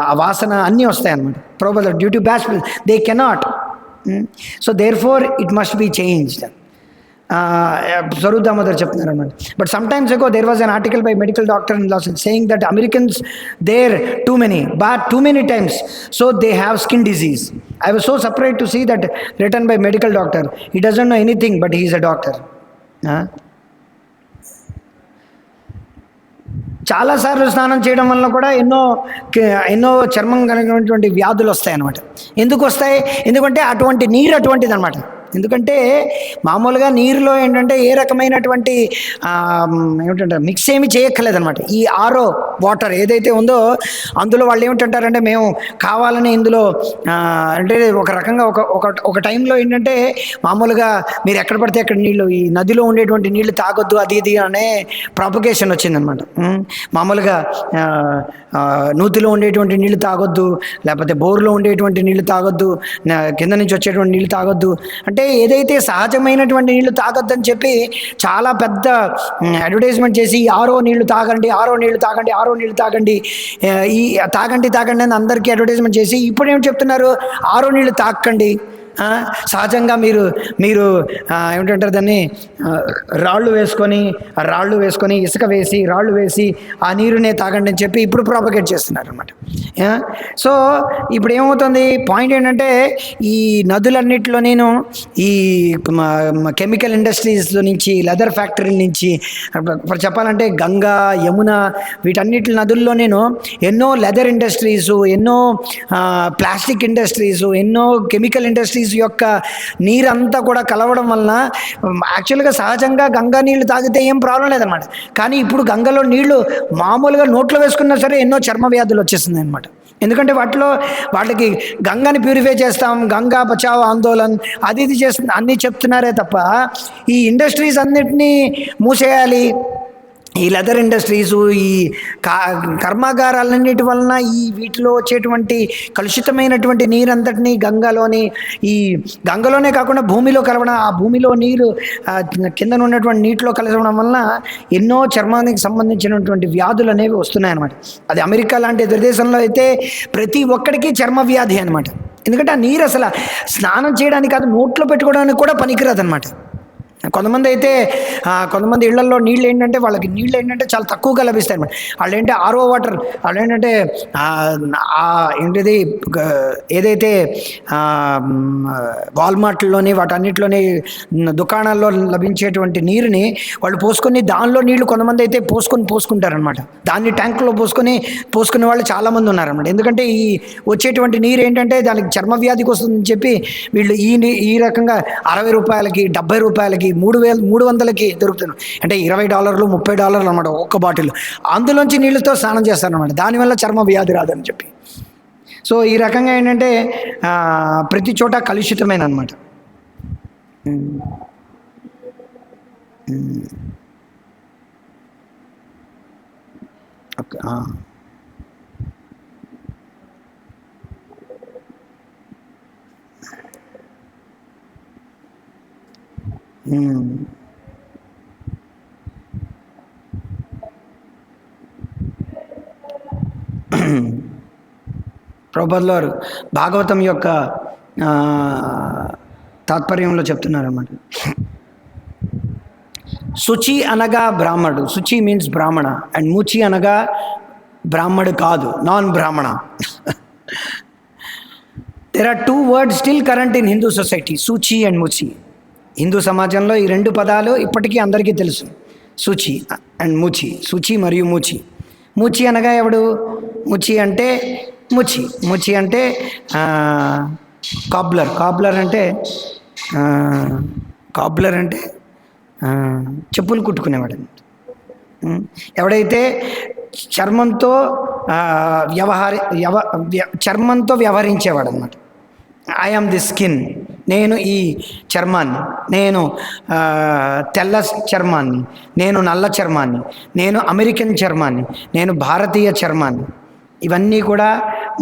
Speaker 1: ఆ వాసన అన్నీ వస్తాయి అన్నమాట. Problem due to bad they cannot. So therefore it must be changed. Swarup Damodar చెప్తున్నారు అన్నమాట. But sometimes ago there was an article by medical doctor in Los Angeles saying that Americans there too many times, so they have skin disease. I was so surprised to see that written by medical doctor. He doesn't know anything but he is a doctor. చాలాసార్లు స్నానం చేయడం వల్ల కూడా ఎన్నో చర్మం కలిగినటువంటి వ్యాధులు వస్తాయి అన్నమాట. ఎందుకు వస్తాయి? ఎందుకంటే అటువంటి నీరు అటువంటిది అనమాట. ఎందుకంటే మామూలుగా నీరులో ఏంటంటే ఏ రకమైనటువంటి ఏమిటంటే మిక్స్ ఏమి చేయక్కర్లేదనమాట. ఈ ఆరో వాటర్ ఏదైతే ఉందో అందులో వాళ్ళు ఏమిటంటారంటే మేము కావాలని ఇందులో అంటే ఒక రకంగా ఒక టైంలో ఏంటంటే మామూలుగా మీరు ఎక్కడ పడితే అక్కడ నీళ్ళు, ఈ నదిలో ఉండేటువంటి నీళ్లు తాగొద్దు అది ఇది అనే ప్రాపగేషన్ వచ్చిందనమాట. మామూలుగా నూతిలో ఉండేటువంటి నీళ్లు తాగొద్దు, లేకపోతే బోర్లో ఉండేటువంటి నీళ్లు తాగొద్దు, కింద నుంచి వచ్చేటువంటి నీళ్లు తాగొద్దు అంటే ఏదైతే సహజమైనటువంటి నీళ్లు తాగొద్దని చెప్పి చాలా పెద్ద అడ్వర్టైజ్మెంట్ చేసి ఆరో నీళ్లు తాగండి, ఆరో నీళ్లు తాగండి, ఆరో నీళ్లు తాగండి, ఈ తాగండి అని అందరికీ అడ్వర్టైజ్మెంట్ చేసి ఇప్పుడు ఏం చెప్తున్నారు? ఆరో నీళ్లు తాకండి, సహజంగా మీరు ఏమిటంటారు దాన్ని రాళ్ళు వేసుకొని ఇసుక వేసి రాళ్ళు వేసి ఆ నీరునే తాగండి అని చెప్పి ఇప్పుడు ప్రాపగేట్ చేస్తున్నారు అనమాట. సో ఇప్పుడు ఏమవుతుంది? పాయింట్ ఏంటంటే ఈ నదులన్నిటిలో నేను ఈ కెమికల్ ఇండస్ట్రీస్లో నుంచి, లెదర్ ఫ్యాక్టరీల నుంచి, చెప్పాలంటే గంగా, యమున వీటన్నిటి నదుల్లో నేను ఎన్నో లెదర్ ఇండస్ట్రీసు, ఎన్నో ప్లాస్టిక్ ఇండస్ట్రీసు, ఎన్నో కెమికల్ ఇండస్ట్రీస్ యొక్క నీరంతా కూడా కలవడం వలన యాక్చువల్గా సహజంగా గంగా నీళ్లు తాగితే ఏం ప్రాబ్లం లేదనమాట. కానీ ఇప్పుడు గంగలో నీళ్లు మామూలుగా నోట్లో వేసుకున్నా సరే ఎన్నో చర్మ వ్యాధులు వచ్చేస్తుంది అనమాట. ఎందుకంటే వాళ్ళకి గంగాని ప్యూరిఫై చేస్తాం, గంగా బచావ్ ఆందోళన్ అది ఇది చేస్తుంది అన్నీ చెప్తున్నారే తప్ప ఈ ఇండస్ట్రీస్ అన్నిటినీ మూసేయాలి, ఈ లెదర్ ఇండస్ట్రీసు, ఈ కర్మాగారాలన్నిటి వలన ఈ వీటిలో వచ్చేటువంటి కలుషితమైనటువంటి నీరంతటినీ గంగలోనే కాకుండా భూమిలో కలవడం, ఆ భూమిలో నీరు కింద ఉన్నటువంటి నీటిలో కలవడం వలన ఎన్నో చర్మానికి సంబంధించినటువంటి వ్యాధులు అనేవి వస్తున్నాయి అన్నమాట. అది అమెరికా లాంటి ప్రదేశంలో అయితే ప్రతి ఒక్కడికి చర్మ వ్యాధి అనమాట. ఎందుకంటే ఆ నీరు అసలు స్నానం చేయడానికి కాదు, నోట్లో పెట్టుకోవడానికి కూడా పనికిరాదు అనమాట. కొంతమంది ఇళ్లలో నీళ్ళు ఏంటంటే చాలా తక్కువగా లభిస్తాయి అన్నమాట. వాళ్ళు ఏంటంటే ఆర్ఓ వాటర్, వాళ్ళు ఏంటంటే ఏంటిది ఏదైతే వాల్మార్ట్లోని వాటన్నిటిలోని దుకాణాల్లో లభించేటువంటి నీరుని వాళ్ళు దానిలో నీళ్లు కొంతమంది అయితే పోసుకుంటారనమాట. దాన్ని ట్యాంకులో పోసుకునే వాళ్ళు చాలామంది ఉన్నారనమాట. ఎందుకంటే ఈ వచ్చేటువంటి నీరు ఏంటంటే దానికి చర్మ వ్యాధికి వస్తుందని చెప్పి వీళ్ళు ఈ రకంగా 60 రూపాయలకి, 70 రూపాయలకి, 300కి దొరుకుతున్నాయి. అంటే $20, $30 అనమాట ఒక్క బాటిల్. అందులోంచి నీళ్ళతో స్నానం చేస్తారనమాట. దానివల్ల చర్మ వ్యాధి రాదని చెప్పి. సో ఈ రకంగా ఏంటంటే ప్రతి చోట కలుషితమైన అనమాట. ఓకే. ప్రభుపాదుల వారు భాగవతం యొక్క తాత్పర్యంలో చెప్తున్నారన్నమాట. శుచి అనగా బ్రాహ్మడు, శుచి మీన్స్ బ్రాహ్మణ, అండ్ ముచి అనగా బ్రాహ్మడు కాదు, నాన్ బ్రాహ్మణ. There are two words still current in Hindu society, శుచి అండ్ ముచి. హిందూ సమాజంలో ఈ 2 పదాలు ఇప్పటికీ అందరికీ తెలుసు, శుచి అండ్ ముచి. శుచి మరియు ముచి. ముచి అనగా ఎవడు? ముచి అంటే కాబ్లర్ అంటే చెప్పులు కుట్టుకునేవాడు. ఎవడైతే చర్మంతో వ్యవహరించేవాడు అనమాట. ఐ ఆమ్ ది స్కిన్, నేను ఈ చర్మాన్ని, నేను తెల్ల చర్మాన్ని, నేను నల్ల చర్మాన్ని, నేను అమెరికన్ చర్మాన్ని, నేను భారతీయ చర్మాన్ని. ఇవన్నీ కూడా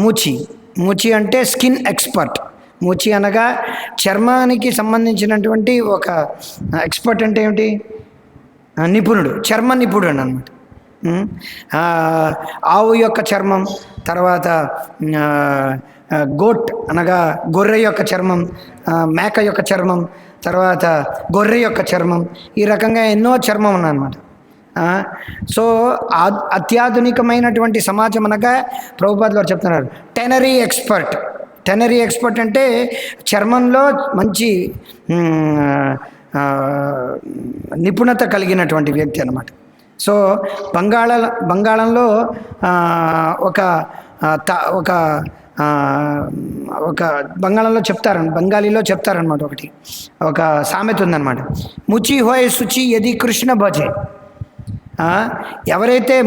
Speaker 1: ముచి అంటే స్కిన్ ఎక్స్పర్ట్. ముచి అనగా చర్మానికి సంబంధించినటువంటి ఒక ఎక్స్పర్ట్. అంటే ఏమిటి? నిపుణుడు, చర్మ నిపుణుడు అన్నమాట. ఆవు యొక్క చర్మం, తర్వాత గోట్ అనగా గొర్రె యొక్క చర్మం, మేక యొక్క చర్మం, తర్వాత గొర్రె యొక్క చర్మం, ఈ రకంగా ఎన్నో చర్మం ఉన్నాయన్నమాట. సో అత్యాధునికమైనటువంటి సమాజం అనగా ప్రభుపాదుల వారు చెప్తున్నారు టెనరీ ఎక్స్పర్ట్ అంటే చర్మంలో మంచి నిపుణత కలిగినటువంటి వ్యక్తి అన్నమాట. సో బంగాళంలో ఒక ఒక ఒక బెంగాలీలో చెప్తారనమాట. ఒక సామెత ఉందన్నమాట. ముచి హోయ్ శుచి యది కృష్ణ భజే. ఎవరైతే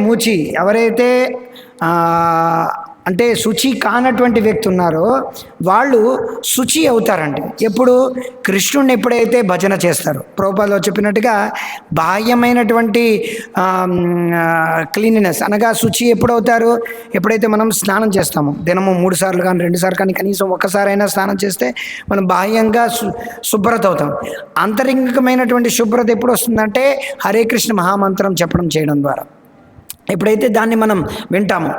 Speaker 1: అంటే శుచి కానటువంటి వ్యక్తి ఉన్నారో వాళ్ళు శుచి అవుతారండి. ఎప్పుడు? కృష్ణుడిని ఎప్పుడైతే భజన చేస్తారో. ప్రభుపాదులు చెప్పినట్టుగా బాహ్యమైనటువంటి క్లీనినెస్ అనగా శుచి ఎప్పుడవుతారు? ఎప్పుడైతే మనం స్నానం చేస్తామో, దినము 3 సార్లు కానీ 2 సార్లు కానీ కనీసం ఒక్కసారైనా స్నానం చేస్తే మనం బాహ్యంగా శుభ్రత అవుతాం. ఆంతరికమైనటువంటి శుభ్రత ఎప్పుడు వస్తుందంటే హరే కృష్ణ మహామంత్రం చెప్పడం చేయడం ద్వారా. ఎప్పుడైతే దాన్ని మనం వింటామో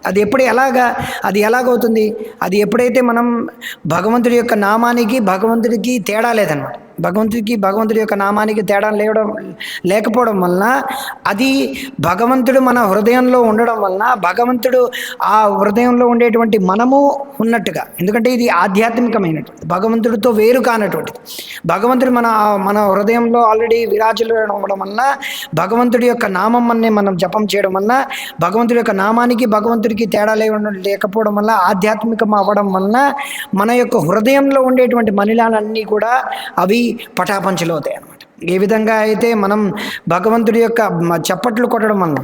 Speaker 1: అది ఎలాగవుతుంది? అది ఎప్పుడైతే మనం భగవంతుడి యొక్క నామానికి భగవంతుడికి తేడా లేదన్నమాట. భగవంతుడి యొక్క నామానికి తేడా లేకపోవడం వలన, అది భగవంతుడు మన హృదయంలో ఉండడం వలన, భగవంతుడు ఆ హృదయంలో ఉండేటువంటి మనము ఉన్నట్టుగా. ఎందుకంటే ఇది ఆధ్యాత్మికమైనటువంటి, భగవంతుడితో వేరు కానటువంటిది. భగవంతుడు మన హృదయంలో ఆల్రెడీ విరాజులు అవ్వడం వలన, భగవంతుడి యొక్క నామం అనే మనం జపం చేయడం వలన, భగవంతుడి యొక్క నామానికి భగవంతుడికి తేడా లేకపోవడం వల్ల, ఆధ్యాత్మికం అవ్వడం వలన మన యొక్క హృదయంలో ఉండేటువంటి మలినాలన్నీ కూడా అవి పటాపంచలు అవుతాయి అన్నమాట. ఏ విధంగా అయితే మనం భగవంతుడి యొక్క చప్పట్లు కొట్టడం వలన,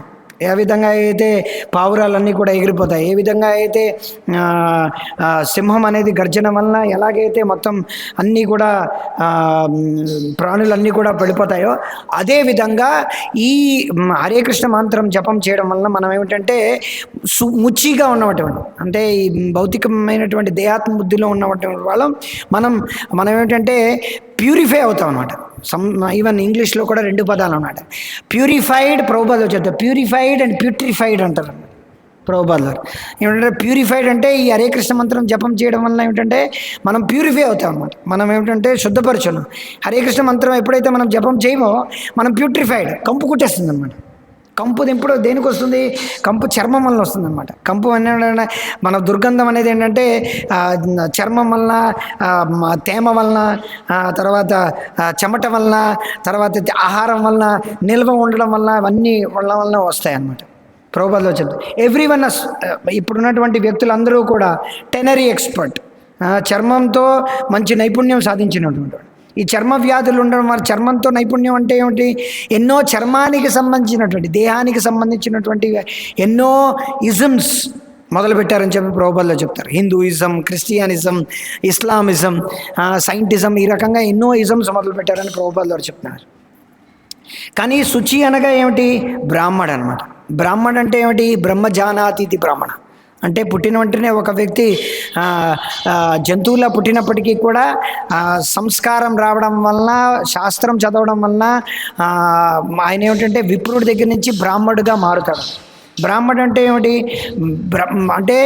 Speaker 1: ఏ విధంగా అయితే పావురాలన్నీ కూడా ఎగిరిపోతాయి, ఏ విధంగా అయితే సింహం అనేది గర్జన వలన ఎలాగైతే మొత్తం అన్నీ కూడా ప్రాణులన్నీ కూడా పడిపోతాయో, అదేవిధంగా ఈ హరే కృష్ణ మంత్రం జపం చేయడం వలన మనం ఏమిటంటే ముచ్చిగా ఉన్నటువంటి, అంటే ఈ భౌతికమైనటువంటి దేహాత్మ బుద్ధిలో ఉన్నటువంటి వాళ్ళం మనం ఏమిటంటే ప్యూరిఫై అవుతాం అన్నమాట. ఈవెన్ ఇంగ్లీష్లో కూడా 2 పదాలు అన్నమాట. ప్యూరిఫైడ్, ప్రభుపాదులు చెప్తారు ప్యూరిఫైడ్ అండ్ ప్యూట్రిఫైడ్ అంటారు ప్రభుపాదులు. ఏమిటంటే ప్యూరిఫైడ్ అంటే ఈ హరే కృష్ణ మంత్రం జపం చేయడం వల్ల ఏమిటంటే మనం ప్యూరిఫై అవుతాం అన్నమాట. మనం ఏమిటంటే శుద్ధపరచును. హరే కృష్ణ మంత్రం ఎప్పుడైతే మనం జపం చేయమో మనం ప్యూట్రిఫైడ్, కంపు కుట్టేస్తుంది అనమాట. కంపు ఎప్పుడు దేనికి వస్తుంది? కంపు చర్మం వలన వస్తుంది అనమాట. కంపు అనే మన దుర్గంధం అనేది ఏంటంటే చర్మం వలన, తేమ వలన, తర్వాత చెమట వలన, తర్వాత ఆహారం వలన, నిల్వ ఉండడం వలన, అవన్నీ వలన వస్తాయి అన్నమాట. ప్రభుపాదులు చెప్తారు ఎవ్రీవన్. ఇప్పుడున్నటువంటి వ్యక్తులందరూ కూడా టెనరీ ఎక్స్పర్ట్, చర్మంతో మంచి నైపుణ్యం సాధించినటువంటి. ఈ చర్మ వ్యాధులు ఉండడం వల్ల, చర్మంతో నైపుణ్యం అంటే ఏమిటి? ఎన్నో చర్మానికి సంబంధించినటువంటి, దేహానికి సంబంధించినటువంటి ఎన్నో ఇజమ్స్ మొదలుపెట్టారని చెప్పి ప్రభుపాదులు చెప్తారు. హిందూయిజం, క్రిస్టియానిజం, ఇస్లామిజం, సైంటిజం, ఈ రకంగా ఎన్నో ఇజమ్స్ మొదలుపెట్టారని ప్రభుపాదులు చెప్తున్నారు. కానీ శుచి అనగా ఏమిటి? బ్రాహ్మడు అనమాట. బ్రాహ్మడు అంటే ఏమిటి? బ్రహ్మజానాతీతి బ్రాహ్మణ అంటే పుట్టిన వెంటనే ఒక వ్యక్తి జంతువులా పుట్టినప్పటికీ కూడా సంస్కారం రావడం వలన, శాస్త్రం చదవడం వలన ఆయన ఏమిటంటే విప్రుడి దగ్గర నుంచి బ్రాహ్మడుగా మారుతాడు. బ్రాహ్మడు అంటే ఏమిటి? అంటే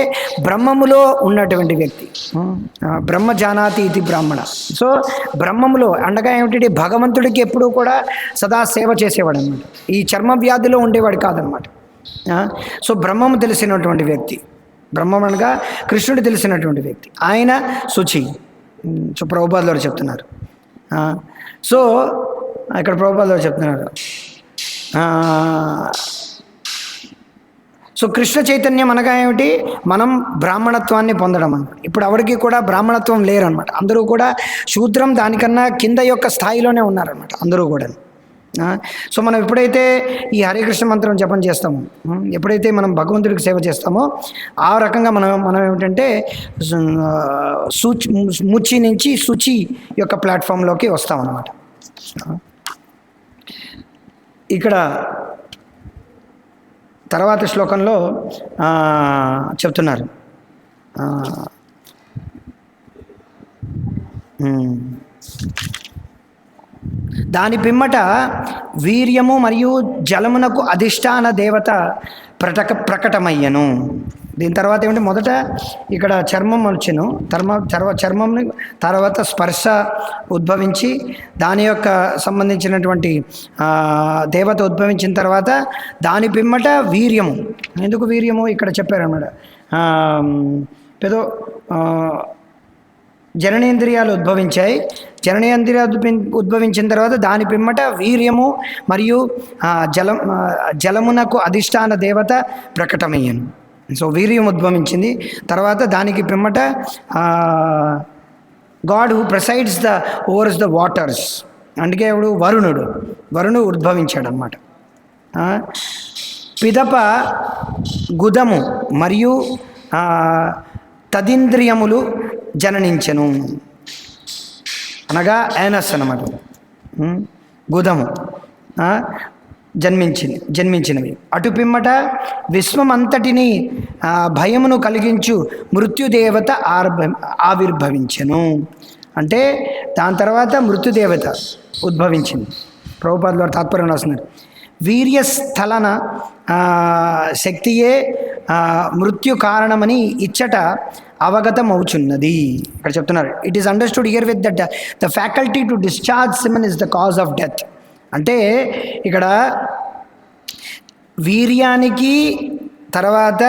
Speaker 1: బ్రహ్మములో ఉన్నటువంటి వ్యక్తి. బ్రహ్మజానాతి ఇది బ్రాహ్మణ. సో బ్రహ్మములో అనగా ఏమిటి? భగవంతుడికి ఎప్పుడూ కూడా సదా సేవ చేసేవాడు అనమాట. ఈ చర్మ వ్యాధిలో ఉండేవాడు కాదనమాట. సో బ్రహ్మము తెలిసినటువంటి వ్యక్తి, బ్రహ్మం అనగా కృష్ణుడు తెలిసినటువంటి వ్యక్తి, ఆయన శుచి. సో ప్రభుపాదులు చెప్తున్నారు. సో ఇక్కడ ప్రభుపాదులు చెప్తున్నారు, సో కృష్ణ చైతన్యం అనగా ఏమిటి? మనం బ్రాహ్మణత్వాన్ని పొందడం అన్నమాట. ఇప్పుడు ఎవరికి కూడా బ్రాహ్మణత్వం లేరనమాట. అందరూ కూడా శూద్రం, దానికన్నా కింద యొక్క స్థాయిలోనే ఉన్నారనమాట అందరూ కూడా. సో మనం ఎప్పుడైతే ఈ హరే కృష్ణ మంత్రం జపం చేస్తామో, ఎప్పుడైతే మనం భగవంతుడికి సేవ చేస్తామో, ఆ రకంగా మనం ఏమిటంటే ముచ్చి నుంచి శుచి యొక్క ప్లాట్ఫామ్లోకి వస్తామన్నమాట. ఇక్కడ తర్వాత శ్లోకంలో చెప్తున్నారు, దాని పిమ్మట వీర్యము మరియు జలమునకు అధిష్టాన దేవత ప్రకటమయ్యను. దీని తర్వాత ఏమిటి? మొదట ఇక్కడ చర్మం వచ్చెను, చర్మం తర్వాత స్పర్శ ఉద్భవించి దాని యొక్క సంబంధించినటువంటి దేవత ఉద్భవించిన తర్వాత దాని పిమ్మట వీర్యము. ఎందుకు వీర్యము ఇక్కడ చెప్పారన్నమాట. జననేంద్రియాలు ఉద్భవించాయి. జననేంద్రియాలు ఉద్భవించిన తర్వాత దాని పిమ్మట వీర్యము మరియు జలమునకు అధిష్టాన దేవత ప్రకటమయ్యను. సో వీర్యం ఉద్భవించింది. తర్వాత దానికి పిమ్మట God who presides overs the waters, అందుకే ఇప్పుడు వరుణుడు ఉద్భవించాడు అన్నమాట. పిదప గుదము మరియు తదింద్రియములు జననించెను, అనగా యానస్ అన్నమాట. గుదము జన్మించినవి. అటు పిమ్మట విశ్వమంతటిని భయమును కలిగించు మృత్యుదేవత ఆవిర్భవించెను. అంటే దాని తర్వాత మృత్యుదేవత ఉద్భవించింది. ప్రభుపాదుల వారు తాత్పర్యం రాస్తున్నారు, వీర్యస్థలన శక్తియే మృత్యు కారణమని ఇచ్చట అవగతమవుచున్నది. ఇక్కడ చెప్తున్నారు, it is understood here with that the faculty to discharge semen is the cause of death. అంటే ఇక్కడ వీర్యానికి తర్వాత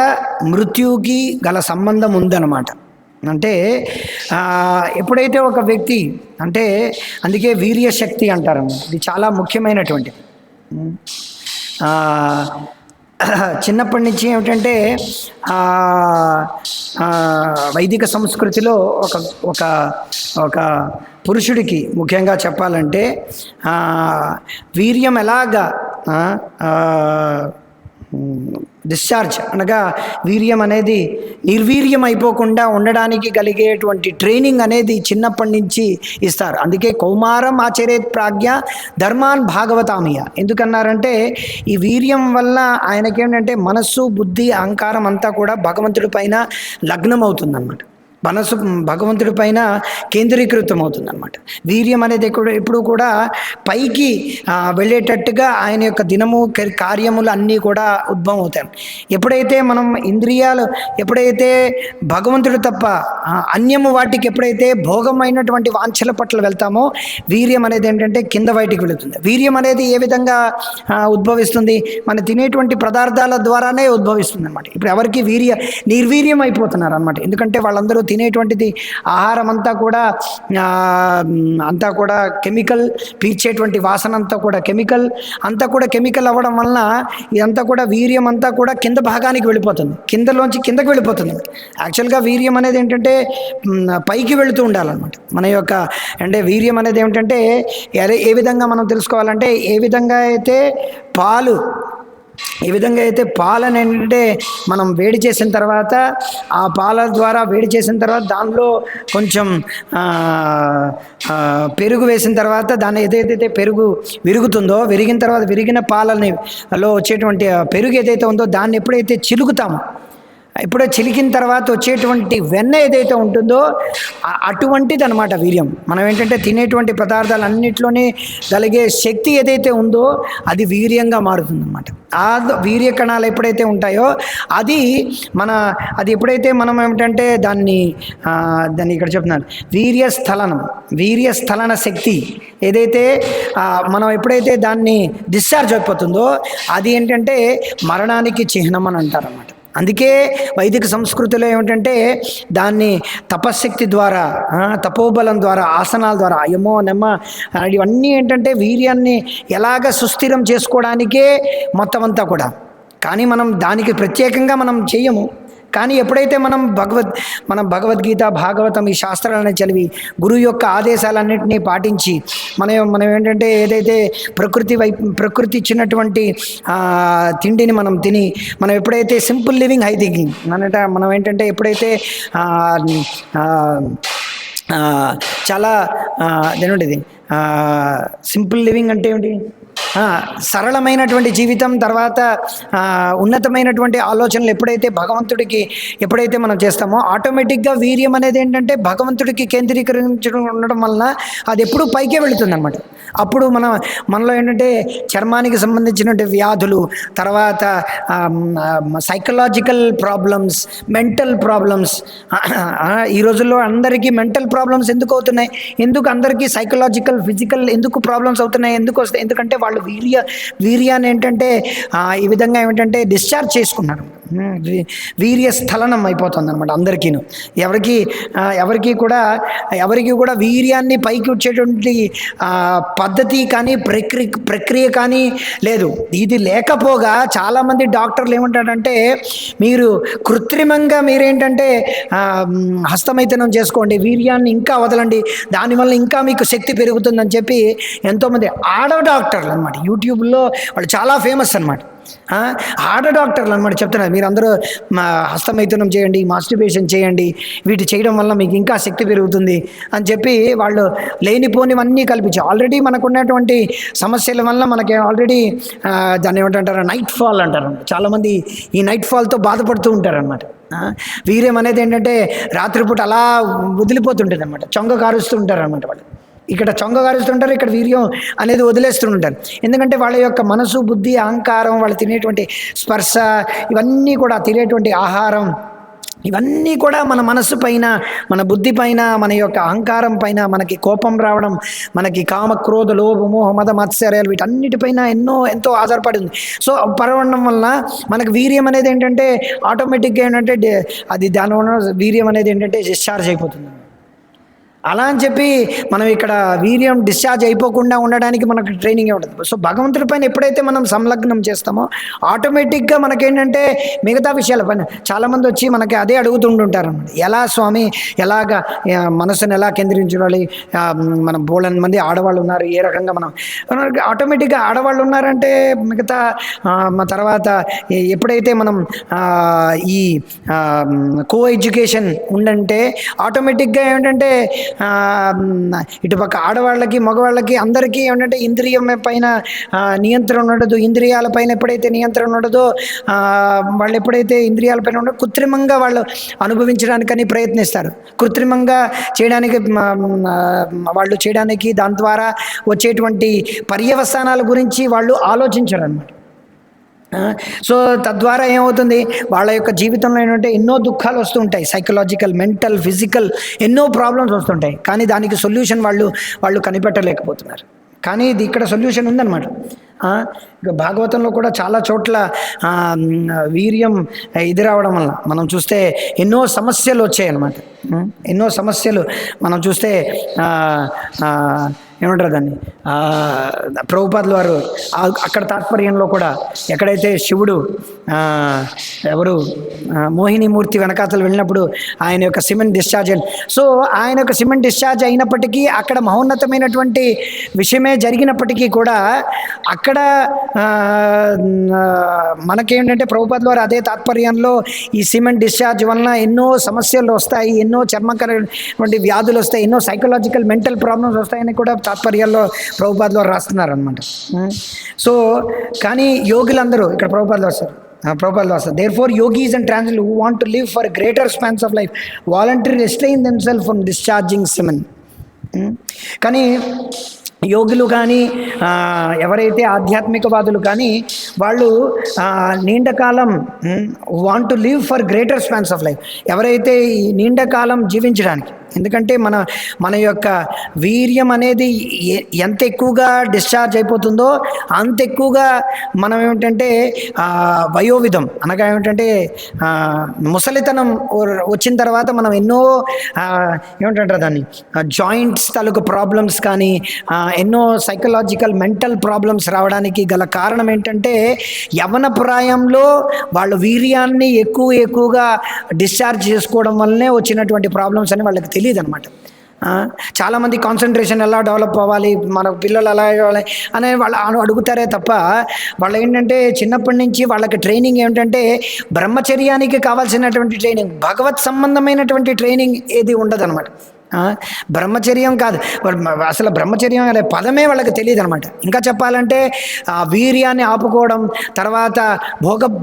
Speaker 1: మృత్యువుకి గల సంబంధం ఉందన్నమాట. అంటే ఎప్పుడైతే ఒక వ్యక్తి, అంటే అందుకే వీర్యశక్తి అంటారు, ఇది చాలా ముఖ్యమైనటువంటిది. చిన్నప్పటి నుంచి ఏమిటంటే వైదిక సంస్కృతిలో ఒక ఒక పురుషుడికి ముఖ్యంగా చెప్పాలంటే వీర్యం ఎలాగా డిశ్చార్జ్ అనగా వీర్యం అనేది నిర్వీర్యం అయిపోకుండా ఉండడానికి కలిగేటువంటి ట్రైనింగ్ అనేది చిన్నప్పటి నుంచి ఇస్తారు. అందుకే కౌమారం ఆచరేత్ ప్రాజ్ఞ ధర్మాన్ భాగవతామియ ఎందుకన్నారంటే ఈ వీర్యం వల్ల ఆయనకేంటంటే మనస్సు, బుద్ధి, అహంకారం అంతా కూడా భగవంతుడి పైన లగ్నం అవుతుందన్నమాట. మనసు భగవంతుడి పైన కేంద్రీకృతం అవుతుందన్నమాట. వీర్యం అనేది ఎప్పుడు కూడా పైకి వెళ్ళేటట్టుగా ఆయన యొక్క దినము కార్యములు అన్నీ కూడా ఉద్భవం అవుతాయి. ఎప్పుడైతే మనం ఇంద్రియాలు ఎప్పుడైతే భగవంతుడు తప్ప అన్యము వాటికి ఎప్పుడైతే భోగమైనటువంటి వాంఛల పట్ల వెళ్తామో వీర్యం అనేది ఏంటంటే కింద బయటికి వెళుతుంది. వీర్యం అనేది ఏ విధంగా ఉద్భవిస్తుంది? మన తినేటువంటి పదార్థాల ద్వారానే ఉద్భవిస్తుంది అనమాట. ఇప్పుడు ఎవరికి నిర్వీర్యం అయిపోతున్నారు అనమాట. ఎందుకంటే వాళ్ళందరూ తినేటువంటిది ఆహారం అంతా కూడా కెమికల్, పీల్చేటువంటి వాసన అంతా కూడా కెమికల్ అవ్వడం వలన ఇదంతా కూడా వీర్యం అంతా కూడా కింద భాగానికి వెళ్ళిపోతుంది, కిందలోంచి కిందకి వెళ్ళిపోతుంది. యాక్చువల్గా వీర్యం అనేది ఏంటంటే పైకి వెళుతూ ఉండాలన్నమాట. మన యొక్క అంటే వీర్యం అనేది ఏమిటంటే ఏ విధంగా మనం తెలుసుకోవాలంటే ఏ విధంగా అయితే పాలని ఏంటంటే మనం వేడి చేసిన తర్వాత ఆ పాల ద్వారా వేడి చేసిన తర్వాత దానిలో కొంచెం పెరుగు వేసిన తర్వాత దాన్ని ఏదైతే పెరుగు విరుగుతుందో, విరిగిన తర్వాత విరిగిన పాలలో వచ్చేటువంటి పెరుగు ఏదైతే ఉందో దాన్ని ఎప్పుడైతే చిలుకుతామో, ఎప్పుడో చిలికిన తర్వాత వచ్చేటువంటి వెన్న ఏదైతే ఉంటుందో అటువంటిది అనమాట వీర్యం. మనం ఏంటంటే తినేటువంటి పదార్థాలన్నింటిలోనే కలిగే శక్తి ఏదైతే ఉందో అది వీర్యంగా మారుతుంది అనమాట. ఆ వీర్య కణాలు ఎప్పుడైతే ఉంటాయో అది ఎప్పుడైతే మనం ఏమిటంటే దాన్ని ఇక్కడ చెప్తున్నారు వీర్యస్థలన శక్తి ఏదైతే మనం ఎప్పుడైతే దాన్ని డిశ్చార్జ్ అయిపోతుందో అది ఏంటంటే మరణానికి చిహ్నం అని అంటారన్నమాట. అందుకే వైదిక సంస్కృతిలో ఏమిటంటే దాన్ని తపశ్శక్తి ద్వారా, తపోబలం ద్వారా, ఆసనాల ద్వారా, యమో నెమ్మ ఇవన్నీ ఏంటంటే వీర్యాన్ని ఎలాగ సుస్థిరం చేసుకోవడానికే మొత్తం అంతా కూడా. కానీ మనం దానికి ప్రత్యేకంగా మనం చెయ్యము. కానీ ఎప్పుడైతే మనం భగవద్గీత, భాగవతం ఈ శాస్త్రాలను చదివి గురువు యొక్క ఆదేశాలన్నింటినీ పాటించి మనం ఏంటంటే ఏదైతే ప్రకృతి ఇచ్చినటువంటి తిండిని మనం తిని మనం ఎప్పుడైతే సింపుల్ లివింగ్, హై థింకింగ్ మనం ఏంటంటే ఎప్పుడైతే చాలా అదేంటిది సింపుల్ లివింగ్ అంటే ఏమిటి, సరళమైనటువంటి జీవితం, తర్వాత ఉన్నతమైనటువంటి ఆలోచనలు ఎప్పుడైతే ఎప్పుడైతే మనం చేస్తామో ఆటోమేటిక్గా వీర్యం అనేది ఏంటంటే భగవంతుడికి కేంద్రీకరించడం ఉండడం వలన అది ఎప్పుడూ పైకే వెళుతుంది అనమాట. అప్పుడు మనలో ఏంటంటే చర్మానికి సంబంధించినటువంటి వ్యాధులు, తర్వాత సైకలాజికల్ ప్రాబ్లమ్స్, మెంటల్ ప్రాబ్లమ్స్. ఈ రోజుల్లో అందరికీ మెంటల్ ప్రాబ్లమ్స్ ఎందుకు అవుతున్నాయి? ఎందుకు అందరికీ సైకలాజికల్, ఫిజికల్ ఎందుకు ప్రాబ్లమ్స్ అవుతున్నాయి? ఎందుకు వస్తాయి? ఎందుకంటే వాళ్ళు వీర్యాన్ని ఏంటంటే ఈ విధంగా ఏమిటంటే డిశ్చార్జ్ చేసుకున్నారు. వీర్యస్థలనం అయిపోతుంది అనమాట అందరికీను. ఎవరికి కూడా వీర్యాన్ని పైకి వచ్చేటువంటి పద్ధతి కానీ ప్రక్రియ కానీ లేదు. ఇది లేకపోగా చాలామంది డాక్టర్లు ఏమంటారంటే, మీరు కృత్రిమంగా మీరేంటంటే హస్తమైతనం చేసుకోండి, వీర్యాన్ని ఇంకా వదలండి, దానివల్ల ఇంకా మీకు శక్తి పెరుగుతుందని చెప్పి ఎంతోమంది డాక్టర్లు అనమాట యూట్యూబ్లో వాళ్ళు చాలా ఫేమస్ అనమాట. డాక్టర్లు అనమాట చెప్తున్నారు, మీరు అందరూ హస్తమైథునం చేయండి, మాస్టర్బేషన్ చేయండి, వీటి చేయడం వల్ల మీకు ఇంకా శక్తి పెరుగుతుంది అని చెప్పి వాళ్ళు లేనిపోనివన్నీ కల్పించి, ఆల్రెడీ మనకున్నటువంటి సమస్యల వల్ల మనకి ఆల్రెడీ దాన్ని ఏమంటారు, నైట్ ఫాల్ అంటారు. చాలామంది ఈ నైట్ ఫాల్తో బాధపడుతూ ఉంటారనమాట. వీర్యం అనేది ఏంటంటే రాత్రిపూట అలా వదిలిపోతుంటుంది అనమాట, చొంగ కారుస్తూ ఉంటారు అనమాట. వాళ్ళు ఇక్కడ చొంగ కారుస్తుంటారు, ఇక్కడ వీర్యం అనేది వదిలేస్తుంటారు. ఎందుకంటే వాళ్ళ యొక్క మనసు, బుద్ధి, అహంకారం, వాళ్ళు తినేటువంటి స్పర్శ, ఇవన్నీ కూడా తినేటువంటి ఆహారం, ఇవన్నీ కూడా మన మనస్సు పైన, మన బుద్ధి పైన, మన యొక్క అహంకారం పైన, మనకి కోపం రావడం, మనకి కామ, క్రోధ, లోభ, మోహ, మద, మత్సర్యాలు, వీటన్నిటిపైన ఎంతో ఆధారపడి ఉంది. సో పరవడం వల్ల మనకు వీర్యం అనేది ఏంటంటే ఆటోమేటిక్గా ఏంటంటే అది దానివల్ల వీర్యం అనేది ఏంటంటే డిశ్చార్జ్ అయిపోతుంది. అలా అని చెప్పి మనం ఇక్కడ వీర్యం డిశ్చార్జ్ అయిపోకుండా ఉండడానికి మనకు ట్రైనింగ్ ఉంటుంది. సో భగవంతుడి పైన ఎప్పుడైతే మనం సంలగ్నం చేస్తామో ఆటోమేటిక్గా మనకేంటంటే మిగతా విషయాల పైన చాలామంది వచ్చి మనకి అదే అడుగుతుంటుంటారు అన్నమాట. ఎలా స్వామి, ఎలాగా మనసును ఎలా కేంద్రించాలి, మనం బోలెని మంది ఆడవాళ్ళు ఉన్నారు, ఏ రకంగా మనం ఆటోమేటిక్గా ఆడవాళ్ళు ఉన్నారంటే మిగతా తర్వాత ఎప్పుడైతే మనం ఈ కో ఎడ్యుకేషన్ ఉండంటే ఆటోమేటిక్గా ఏంటంటే ఇటుపక్క ఆడవాళ్ళకి, మగవాళ్ళకి, అందరికీ ఏంటంటే ఇంద్రియం పైన నియంత్రణ ఉండదు. ఇంద్రియాల పైన ఎప్పుడైతే నియంత్రణ ఉండదో, వాళ్ళు ఎప్పుడైతే ఇంద్రియాల పైన ఉండదో కృత్రిమంగా వాళ్ళు అనుభవించడానికని ప్రయత్నిస్తారు. కృత్రిమంగా చేయడానికి వాళ్ళు చేయడానికి దాని ద్వారా వచ్చేటువంటి పర్యవసానాల గురించి వాళ్ళు ఆలోచించరు అన్నమాట. సో తద్వారా ఏమవుతుంది, వాళ్ళ యొక్క జీవితంలో ఏంటంటే ఎన్నో దుఃఖాలు వస్తుంటాయి, సైకలాజికల్, మెంటల్, ఫిజికల్ ఎన్నో ప్రాబ్లమ్స్ వస్తుంటాయి. కానీ దానికి సొల్యూషన్ వాళ్ళు కనిపెట్టలేకపోతున్నారు. కానీ ఇది ఇక్కడ సొల్యూషన్ ఉందన్నమాట. ఇక భాగవతంలో కూడా చాలా చోట్ల వీర్యం ఇది రావడం వల్ల మనం చూస్తే ఎన్నో సమస్యలు వచ్చాయన్నమాట. ఎన్నో సమస్యలు మనం చూస్తే ఏమంటారు దాన్ని, ప్రభుపాదుల వారు అక్కడ తాత్పర్యంలో కూడా ఎక్కడైతే శివుడు మోహినీమూర్తి వెనకాతలు వెళ్ళినప్పుడు ఆయన యొక్క సిమెంట్ డిశ్చార్జ్ సో ఆయన యొక్క సిమెంట్ డిశ్చార్జ్ అయినప్పటికీ అక్కడ మహోన్నతమైనటువంటి విషయమే జరిగినప్పటికీ కూడా అక్కడ మనకేంటంటే ప్రభుపాదుల వారు అదే తాత్పర్యంలో ఈ సిమెంట్ డిశ్చార్జ్ వలన ఎన్నో సమస్యలు వస్తాయి, ఎన్నో చర్మకరటువంటి వ్యాధులు వస్తాయి, ఎన్నో సైకలాజికల్, మెంటల్ ప్రాబ్లమ్స్ వస్తాయని కూడా తాత్పర్యాల్లో ప్రభుపాదుల వారు రాస్తున్నారు అనమాట. సో కానీ యోగులందరూ ఇక్కడ ప్రభుపాదులు వస్తారు. Therefore yogis and transcendentals who want to live for greater spans of life voluntarily restrain themselves from discharging semen. కానీ యోగులు కానీ ఎవరైతే ఆధ్యాత్మికవాదులు కానీ వాళ్ళు నీండకాలం want to live for greater spans of life, ఎవరైతే ఈ నీండకాలం జీవించడానికి, ఎందుకంటే మన యొక్క వీర్యం అనేది ఎంత ఎక్కువగా డిశ్చార్జ్ అయిపోతుందో అంత ఎక్కువగా మనం ఏమిటంటే వయోవిధం అనగా ఏమిటంటే ముసలితనం వచ్చిన తర్వాత మనం ఎన్నో ఏమిటంటారు దాన్ని జాయింట్స్ తాలూకు ప్రాబ్లమ్స్ కానీ ఎన్నో సైకలాజికల్, మెంటల్ ప్రాబ్లమ్స్ రావడానికి గల కారణం ఏంటంటే యవ్వన ప్రాయంలో వాళ్ళు వీర్యాన్ని ఎక్కువగా డిశ్చార్జ్ చేసుకోవడం వల్లనే వచ్చినటువంటి ప్రాబ్లమ్స్ అని వాళ్ళకి తెలియదు అనమాట. చాలామంది కాన్సన్ట్రేషన్ ఎలా డెవలప్ అవ్వాలి, మన పిల్లలు ఎలా అవ్వాలి అనే వాళ్ళు అడుగుతారే తప్ప వాళ్ళు ఏంటంటే చిన్నప్పటి నుంచి వాళ్ళకి ట్రైనింగ్ ఏమిటంటే బ్రహ్మచర్యానికి కావాల్సినటువంటి ట్రైనింగ్, భగవత్ సంబంధమైనటువంటి ట్రైనింగ్ ఏది ఉండదు అనమాట. బ్రహ్మచర్యం కాదు అసలు, బ్రహ్మచర్యం అనే పదమే వాళ్ళకి తెలియదు అనమాట. ఇంకా చెప్పాలంటే వీర్యాన్ని ఆపుకోవడం, తర్వాత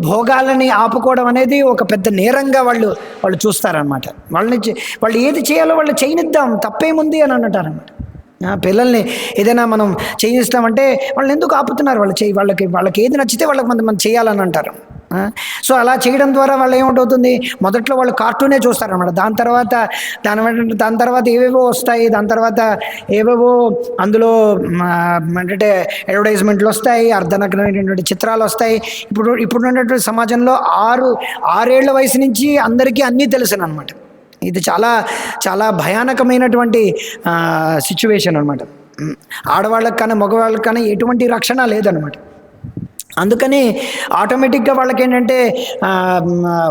Speaker 1: భోగాలని ఆపుకోవడం అనేది ఒక పెద్ద నేరంగా వాళ్ళు చూస్తారనమాట. వాళ్ళు ఏది చేయాలో వాళ్ళు చేయనిద్దాం, తప్పేముంది అని అంటారనమాట. పిల్లల్ని ఏదైనా మనం చేయిస్తామంటే వాళ్ళు ఎందుకు ఆపుతున్నారు, వాళ్ళకి ఏది నచ్చితే వాళ్ళకి మనం చేయాలని అంటారు. సో అలా చేయడం ద్వారా వాళ్ళు ఏమిటవుతుంది, మొదట్లో వాళ్ళు కార్టూనే చూస్తారనమాట. దాని తర్వాత ఏవేవో వస్తాయి, దాని తర్వాత ఏవేవో అందులో అంటే అడ్వర్టైజ్మెంట్లు వస్తాయి, అర్ధనగ్నమైనటువంటి చిత్రాలు వస్తాయి. ఇప్పుడున్నటువంటి సమాజంలో 6 వయసు నుంచి అందరికీ అన్నీ తెలుసును అనమాట. ఇది చాలా చాలా భయానకమైనటువంటి సిచ్యువేషన్ అనమాట. ఆడవాళ్ళకి కానీ మగవాళ్ళకి కానీ ఎటువంటి రక్షణ లేదనమాట. అందుకని ఆటోమేటిక్గా వాళ్ళకి ఏంటంటే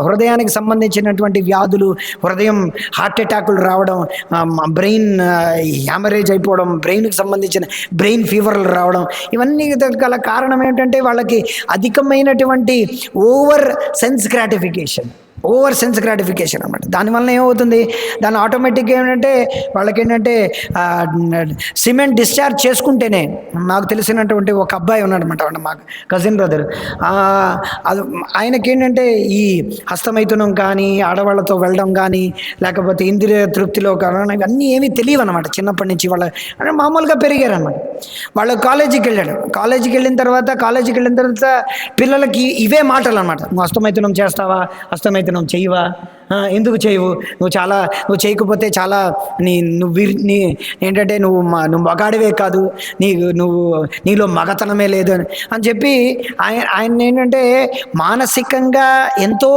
Speaker 1: హృదయానికి సంబంధించినటువంటి వ్యాధులు, హృదయం హార్ట్ అటాకులు రావడం, బ్రెయిన్ హ్యామరేజ్ అయిపోవడం, బ్రెయిన్కి సంబంధించిన బ్రెయిన్ ఫీవర్లు రావడం, ఇవన్నీ గల కారణం ఏంటంటే వాళ్ళకి అధికమైనటువంటి ఓవర్ సెన్స్ గ్రాటిఫికేషన్ అనమాట. దానివల్ల ఏమవుతుంది, దాని ఆటోమేటిక్గా ఏంటంటే వాళ్ళకి ఏంటంటే సిమెంట్ డిశ్చార్జ్ చేసుకుంటేనే, నాకు తెలిసినటువంటి ఒక అబ్బాయి ఉన్నాడనమాట, మా కజిన్ బ్రదర్. అది ఆయనకి ఏంటంటే ఈ హస్తమైథునం కానీ, ఆడవాళ్ళతో వెళ్ళడం కానీ, లేకపోతే ఇంద్రియ తృప్తిలో కానీ ఇవన్నీ ఏమీ తెలియవు అనమాట. చిన్నప్పటి నుంచి వాళ్ళ అంటే మామూలుగా పెరిగారనమాట. వాళ్ళు కాలేజీకి వెళ్ళిన తర్వాత పిల్లలకి ఇవే మాటలు అనమాట. నువ్వు హస్తమైథునం చేస్తావా, హస్తమైథునం చెయ్యవా, ఎందుకు చేయవు, నువ్వు చేయకపోతే చాలా ఏంటంటే నువ్వు మగాడివే కాదు, నీలో మగతనమే లేదు అని చెప్పి ఆయన ఏంటంటే మానసికంగా ఎంతో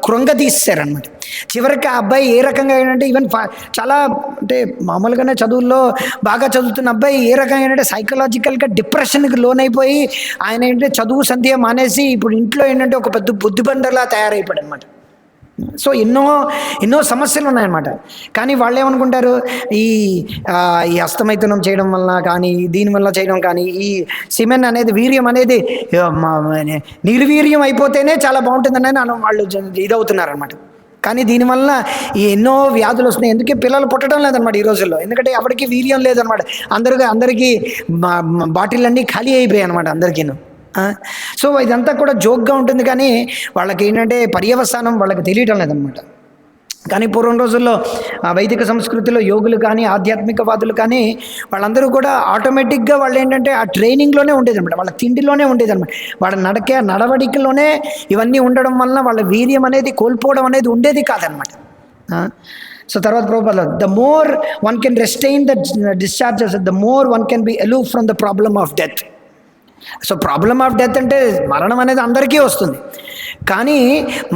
Speaker 1: కృంగతీస్తారనమాట. చివరికి ఆ అబ్బాయి ఏ రకంగా ఏంటంటే ఈవెన్ చాలా అంటే మామూలుగానే చదువుల్లో బాగా చదువుతున్న అబ్బాయి ఏ రకంగా ఏంటంటే సైకలాజికల్గా డిప్రెషన్కి లోనైపోయి ఆయన ఏంటంటే చదువు సంధ్య మానేసి ఇప్పుడు ఇంట్లో ఏంటంటే ఒక పెద్ద బుద్ధిబండలా తయారైపోయాడు అనమాట. సో ఎన్నో సమస్యలు ఉన్నాయన్నమాట. కానీ వాళ్ళు ఏమనుకుంటారు, ఈ హస్తమైథునం చేయడం వల్ల కానీ, దీనివల్ల చేయడం కానీ, ఈ సిమెన్ అనేది వీర్యం అనేది నిర్వీర్యం అయిపోతేనే చాలా బాగుంటుందని వాళ్ళు ఇదవుతున్నారనమాట. కానీ దీనివల్ల ఎన్నో వ్యాధులు వస్తున్నాయి. ఎందుకే పిల్లలు పుట్టడం లేదనమాట ఈ రోజుల్లో, ఎందుకంటే ఎవరికి వీర్యం లేదనమాట. అందరికీ బాటిల్ అన్నీ ఖాళీ అయిపోయాయి అనమాట అందరికీ. సో ఇదంతా కూడా జోక్గా ఉంటుంది, కానీ వాళ్ళకి ఏంటంటే పర్యవసానం వాళ్ళకి తెలియటం లేదనమాట. కానీ పూర్వం రోజుల్లో వైదిక సంస్కృతిలో యోగులు కానీ, ఆధ్యాత్మికవాదులు కానీ వాళ్ళందరూ కూడా ఆటోమేటిక్గా వాళ్ళు ఏంటంటే ఆ ట్రైనింగ్లోనే ఉండేదన్నమాట, వాళ్ళ తిండిలోనే ఉండేదన్నమాట, వాళ్ళ నడవడికలోనే ఇవన్నీ ఉండడం వలన వాళ్ళ వీర్యం అనేది కోల్పోవడం అనేది ఉండేది కాదనమాట. సో తర్వాత Prabhupada, the more one can restrain the discharges, the more one can be aloof from the problem of death. So problem of death అంటే మరణం అనేది అందరికీ వస్తుంది, కానీ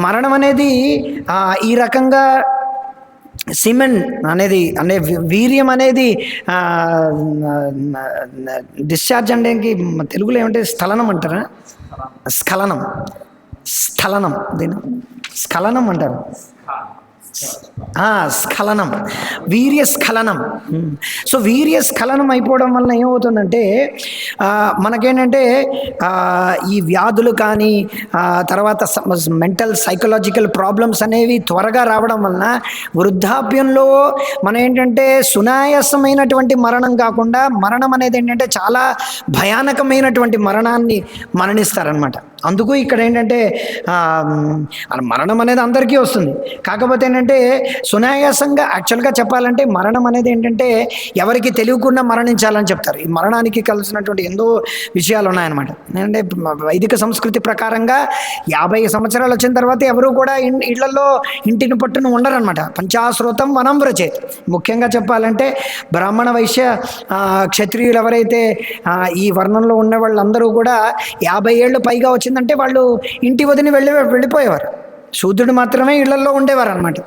Speaker 1: మరణం అనేది ఈ రకంగా సిమెన్ అనేది వీర్యం అనేది డిశ్చార్జ్ అంటే తెలుగులో ఏమంటే స్థలనం అంటారా, స్ఖలనం దీని స్ఖలనం అంటారు. స్ఖలనం, వీర్యస్ఖలనం. సో వీర్యస్ఖలనం అయిపోవడం వలన ఏమవుతుందంటే మనకేంటంటే ఈ వ్యాధులు కానీ తర్వాత సైకలాజికల్ ప్రాబ్లమ్స్ అనేవి త్వరగా రావడం వలన వృద్ధాప్యంలో మనం ఏంటంటే సునాయాసమైనటువంటి మరణం కాకుండా మరణం అనేది ఏంటంటే చాలా భయానకమైనటువంటి మరణాన్ని మరణిస్తారనమాట. అందుకు ఇక్కడ ఏంటంటే మరణం అనేది అందరికీ వస్తుంది, కాకపోతే ఏంటంటే సునాయాసంగా యాక్చువల్గా చెప్పాలంటే మరణం అనేది ఏంటంటే ఎవరికి తెలియకుండా మరణించాలని చెప్తారు. ఈ మరణానికి కలిసినటువంటి ఎన్నో విషయాలు ఉన్నాయన్నమాట. ఏంటంటే వైదిక సంస్కృతి ప్రకారంగా 50 సంవత్సరాలు వచ్చిన తర్వాత ఎవరు కూడా ఇళ్లలో ఇంటిని పట్టును ఉండరనమాట. పంచాశ్రుతం వనం వ్రచేత్. ముఖ్యంగా చెప్పాలంటే బ్రాహ్మణ వైశ్య క్షత్రియులు ఎవరైతే ఈ వర్ణంలో ఉన్న వాళ్ళందరూ కూడా 50 ఏళ్ళు పైగా వచ్చిందంటే వాళ్ళు ఇంటి వదిలి వెళ్ళిపోయేవారు. శూద్రుడు మాత్రమే ఇళ్లలో ఉండేవారు అనమాట.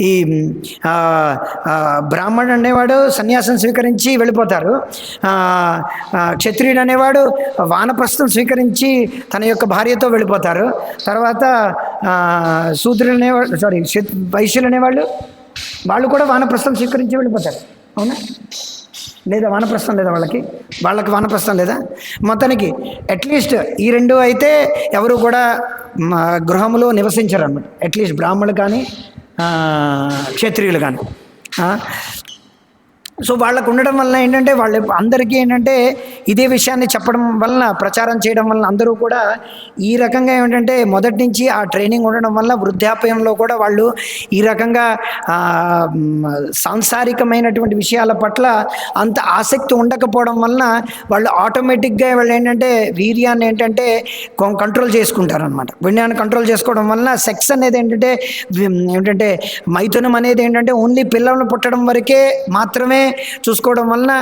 Speaker 1: ఈ బ్రాహ్మణుడు అనేవాడు సన్యాసం స్వీకరించి వెళ్ళిపోతారు, క్షత్రియుడు అనేవాడు వానప్రస్థం స్వీకరించి తన యొక్క భార్యతో వెళ్ళిపోతారు, తర్వాత శూద్రులు అనేవాడు వైశ్యులు అనేవాళ్ళు వాళ్ళు కూడా వానప్రస్థం స్వీకరించి వెళ్ళిపోతారు. అవునా లేదా? వానప్రస్థం లేదా వాళ్ళకి వానప్రస్థం లేదా? మొత్తానికి అట్లీస్ట్ ఈ రెండు అయితే ఎవరు కూడా గృహంలో నివసించరు అన్నమాట. అట్లీస్ట్ బ్రాహ్మణులు కానీ క్షత్రియులు కానీ. సో వాళ్ళకు ఉండడం వల్ల ఏంటంటే వాళ్ళు అందరికీ ఏంటంటే ఇదే విషయాన్ని చెప్పడం వలన, ప్రచారం చేయడం వలన అందరూ కూడా ఈ రకంగా ఏంటంటే మొదటి నుంచి ఆ ట్రైనింగ్ ఉండడం వల్ల వృద్ధాప్యంలో కూడా వాళ్ళు ఈ రకంగా సాంసారికమైనటువంటి విషయాల పట్ల అంత ఆసక్తి ఉండకపోవడం వలన వాళ్ళు ఆటోమేటిక్గా వాళ్ళు ఏంటంటే వీర్యాన్ని ఏంటంటే కంట్రోల్ చేసుకుంటారనమాట. వీర్యాన్ని కంట్రోల్ చేసుకోవడం వలన సెక్స్ అనేది ఏంటంటే మైథునం అనేది ఏంటంటే ఓన్లీ పిల్లలను పుట్టడం వరకే మాత్రమే చూసుకోవడం వలన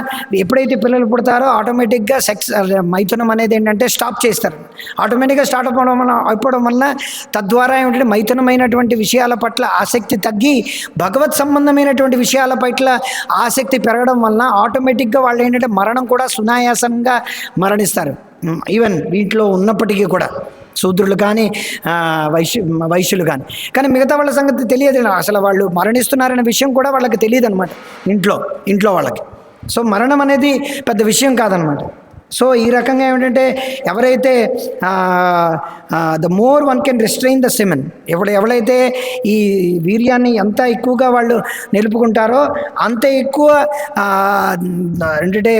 Speaker 1: ఎప్పుడైతే పిల్లలు పుడతారో ఆటోమేటిక్గా సెక్స్ మైథునం అనేది ఏంటంటే స్టాప్ చేస్తారు. ఆటోమేటిక్గా స్టార్ట్ అయిపోవడం వలన తద్వారా ఏమిటంటే మైథునమైనటువంటి విషయాల పట్ల ఆసక్తి తగ్గి భగవత్ సంబంధమైనటువంటి విషయాల పట్ల ఆసక్తి పెరగడం వలన ఆటోమేటిక్గా వాళ్ళు ఏంటంటే మరణం కూడా సునాయాసంగా మరణిస్తారు. ఈవెన్ వీటిలో ఉన్నప్పటికీ కూడా శూద్రులు కానీ వైశ్యులు కానీ మిగతా వాళ్ళ సంగతి తెలియదు. అసలు వాళ్ళు మరణిస్తున్నారనే విషయం కూడా వాళ్ళకి తెలియదు అనమాట ఇంట్లో వాళ్ళకి. సో మరణం అనేది పెద్ద విషయం కాదనమాట. సో ఈ రకంగా ఏమిటంటే ఎవరైతే the more one can restrain the semen, ఎవరైతే ఈ వీర్యాన్ని ఎంత ఎక్కువగా వాళ్ళు నిలుపుకుంటారో అంత ఎక్కువ ఏంటంటే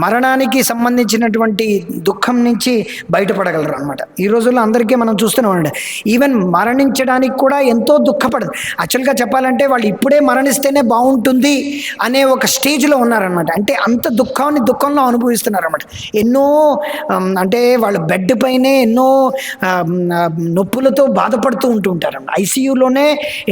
Speaker 1: మరణానికి సంబంధించినటువంటి దుఃఖం నుంచి బయటపడగలరు అనమాట. ఈ రోజుల్లో అందరికీ మనం చూస్తున్నామండి, ఈవెన్ మరణించడానికి కూడా ఎంతో దుఃఖపడదు. యాక్చువల్గా చెప్పాలంటే వాళ్ళు ఇప్పుడే మరణిస్తేనే బాగుంటుంది అనే ఒక స్టేజ్లో ఉన్నారనమాట. అంటే అంత దుఃఖంలో అనుభవిస్తున్నారన్నమాట. ఎన్నో అంటే వాళ్ళ బెడ్ పైనే ఎన్నో నొప్పులతో బాధపడుతూ ఉంటారు. ఐసీయూలోనే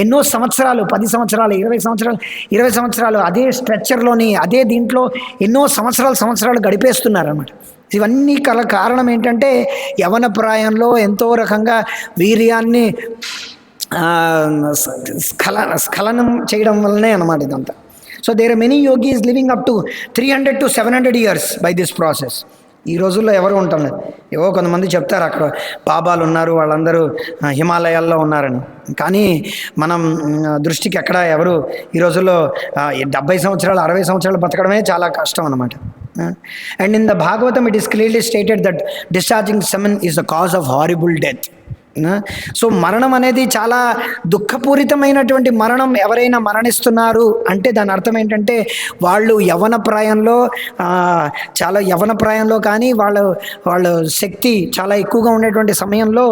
Speaker 1: ఎన్నో సంవత్సరాలు, 10 సంవత్సరాలు, 20 సంవత్సరాలు అదే స్ట్రెచ్చర్లోని అదే దీంట్లో ఎన్నో సంవత్సరాలు గడిపేస్తున్నారన్నమాట. ఇవన్నీ కారణం ఏంటంటే యవన ప్రాయంలో ఎంతో రకంగా వీర్యాన్ని స్ఖలనం చేయడం వల్లనే అన్నమాట ఇదంతా. So there are many yogis living up to 300 to 700 years by this process. ఈ రోజుల్లో ఎవరు ఉంటాం లేదు. ఏవో కొంతమంది చెప్తారు అక్కడ బాబాలు ఉన్నారు, వాళ్ళందరూ హిమాలయాల్లో ఉన్నారని. కానీ మనం దృష్టికి ఎక్కడ ఎవరు ఈ రోజుల్లో 70 సంవత్సరాలు 60 సంవత్సరాలు బతకడమే చాలా కష్టం అన్నమాట. And in the Bhagavatam it is clearly stated that discharging semen is the cause of horrible death. So మరణం అనేది చాలా దుఃఖపూరితమైనటువంటి మరణం. ఎవరైనా మరణిస్తున్నారు అంటే దాని అర్థం ఏంటంటే వాళ్ళు యవ్వన ప్రాయంలో కానీ వాళ్ళ శక్తి చాలా ఎక్కువగా ఉండేటువంటి సమయంలో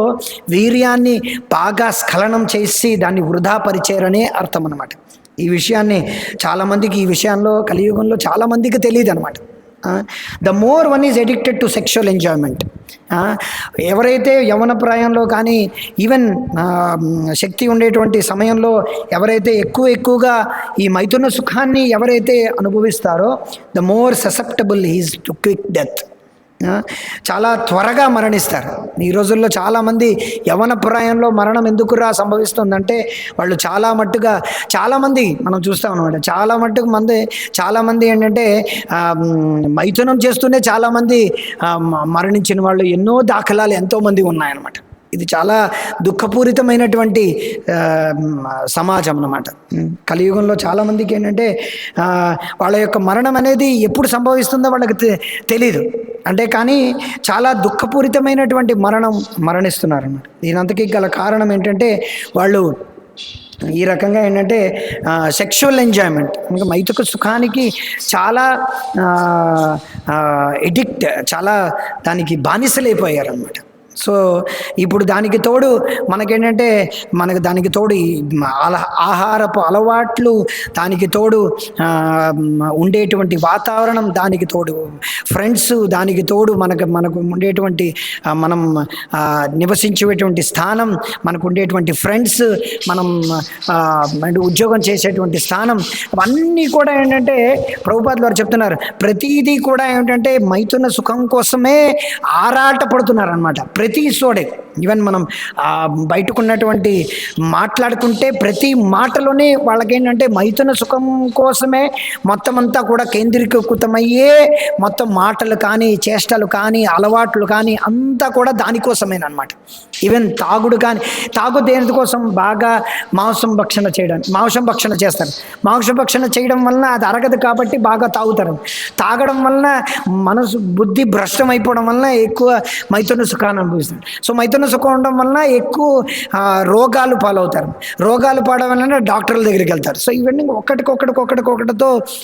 Speaker 1: వీర్యాన్ని బాగా స్ఖలనం చేసి దాన్ని వృధా పరిచేరనే అర్థం అన్నమాట. ఈ విషయాన్ని చాలామందికి, ఈ విషయంలో కలియుగంలో చాలామందికి తెలియదు అనమాట. The more one is addicted to sexual enjoyment. ఎవరైతే యవ్వన ప్రాయంలో కానీ ఈవెన్ శక్తి ఉండేటువంటి సమయంలో ఎవరైతే ఎక్కువగా ఈ మైథున సుఖాన్ని ఎవరైతే అనుభవిస్తారో the more susceptible is to quick death. చాలా త్వరగా మరణిస్తారు. ఈ రోజుల్లో చాలామంది యవ్వన ప్రాయంలో మరణం ఎందుకురా సంభవిస్తుందంటే వాళ్ళు చాలామంది మనం చూస్తాం అనమాట. చాలామంది ఏంటంటే మైథునం చేస్తూనే చాలామంది మరణించిన వాళ్ళు ఎన్నో దాఖలాలు ఎంతోమంది ఉన్నాయన్నమాట. ఇది చాలా దుఃఖపూరితమైనటువంటి సమాజం అన్నమాట. కలియుగంలో చాలామందికి ఏంటంటే వాళ్ళ యొక్క మరణం అనేది ఎప్పుడు సంభవిస్తుందో వాళ్ళకి తెలీదు. అంటే కానీ చాలా దుఃఖపూరితమైనటువంటి మరణిస్తున్నారు అన్నమాట. దీనంతకీ గల కారణం ఏంటంటే వాళ్ళు ఈ రకంగా ఏంటంటే సెక్షువల్ ఎంజాయ్మెంట్, ఇంకా మైథుక సుఖానికి చాలా ఎడిక్ట్, చాలా దానికి బానిసలైపోయారు అన్నమాట. సో ఇప్పుడు దానికి తోడు ఆహారపు అలవాట్లు, దానికి తోడు ఉండేటువంటి వాతావరణం, దానికి తోడు ఫ్రెండ్స్, దానికి తోడు మనకు ఉండేటువంటి మనం నివసించేటువంటి స్థానం, మనకు ఉండేటువంటి ఫ్రెండ్స్, మనం ఉద్యోగం చేసేటువంటి స్థానం, అవన్నీ కూడా ఏంటంటే ప్రభుపాదులు వారు చెప్తున్నారు ప్రతిదీ కూడా ఏంటంటే మైథున సుఖం కోసమే ఆరాట పడుతున్నారు అనమాట. ప్రతి చోడే ఈవెన్ మనం బయటకున్నటువంటి మాట్లాడుకుంటే ప్రతి మాటలోనే వాళ్ళకేంటంటే మైథున సుఖం కోసమే మొత్తం అంతా కూడా కేంద్రీకృతమయ్యే మొత్తం మాటలు కానీ, చేష్టలు కానీ, అలవాట్లు కానీ అంతా కూడా దానికోసమేనమాట. ఈవెన్ తాగు దేనికోసం, బాగా మాంసం భక్షణ చేస్తారు. మాంసం భక్షణ చేయడం వలన అది అరగదు కాబట్టి బాగా తాగుతారు. తాగడం వలన బుద్ధి భ్రష్టం అయిపోవడం వలన ఎక్కువ మైథున సుఖాన్ని అనుభవిస్తారు. సో మైథున సుఖం ఉండడం వలన ఎక్కువ రోగాలు పాలవుతారు. రోగాలు పాడడం వలన డాక్టర్ల దగ్గరికి వెళ్తారు. సో ఇవన్నీ ఒకటితో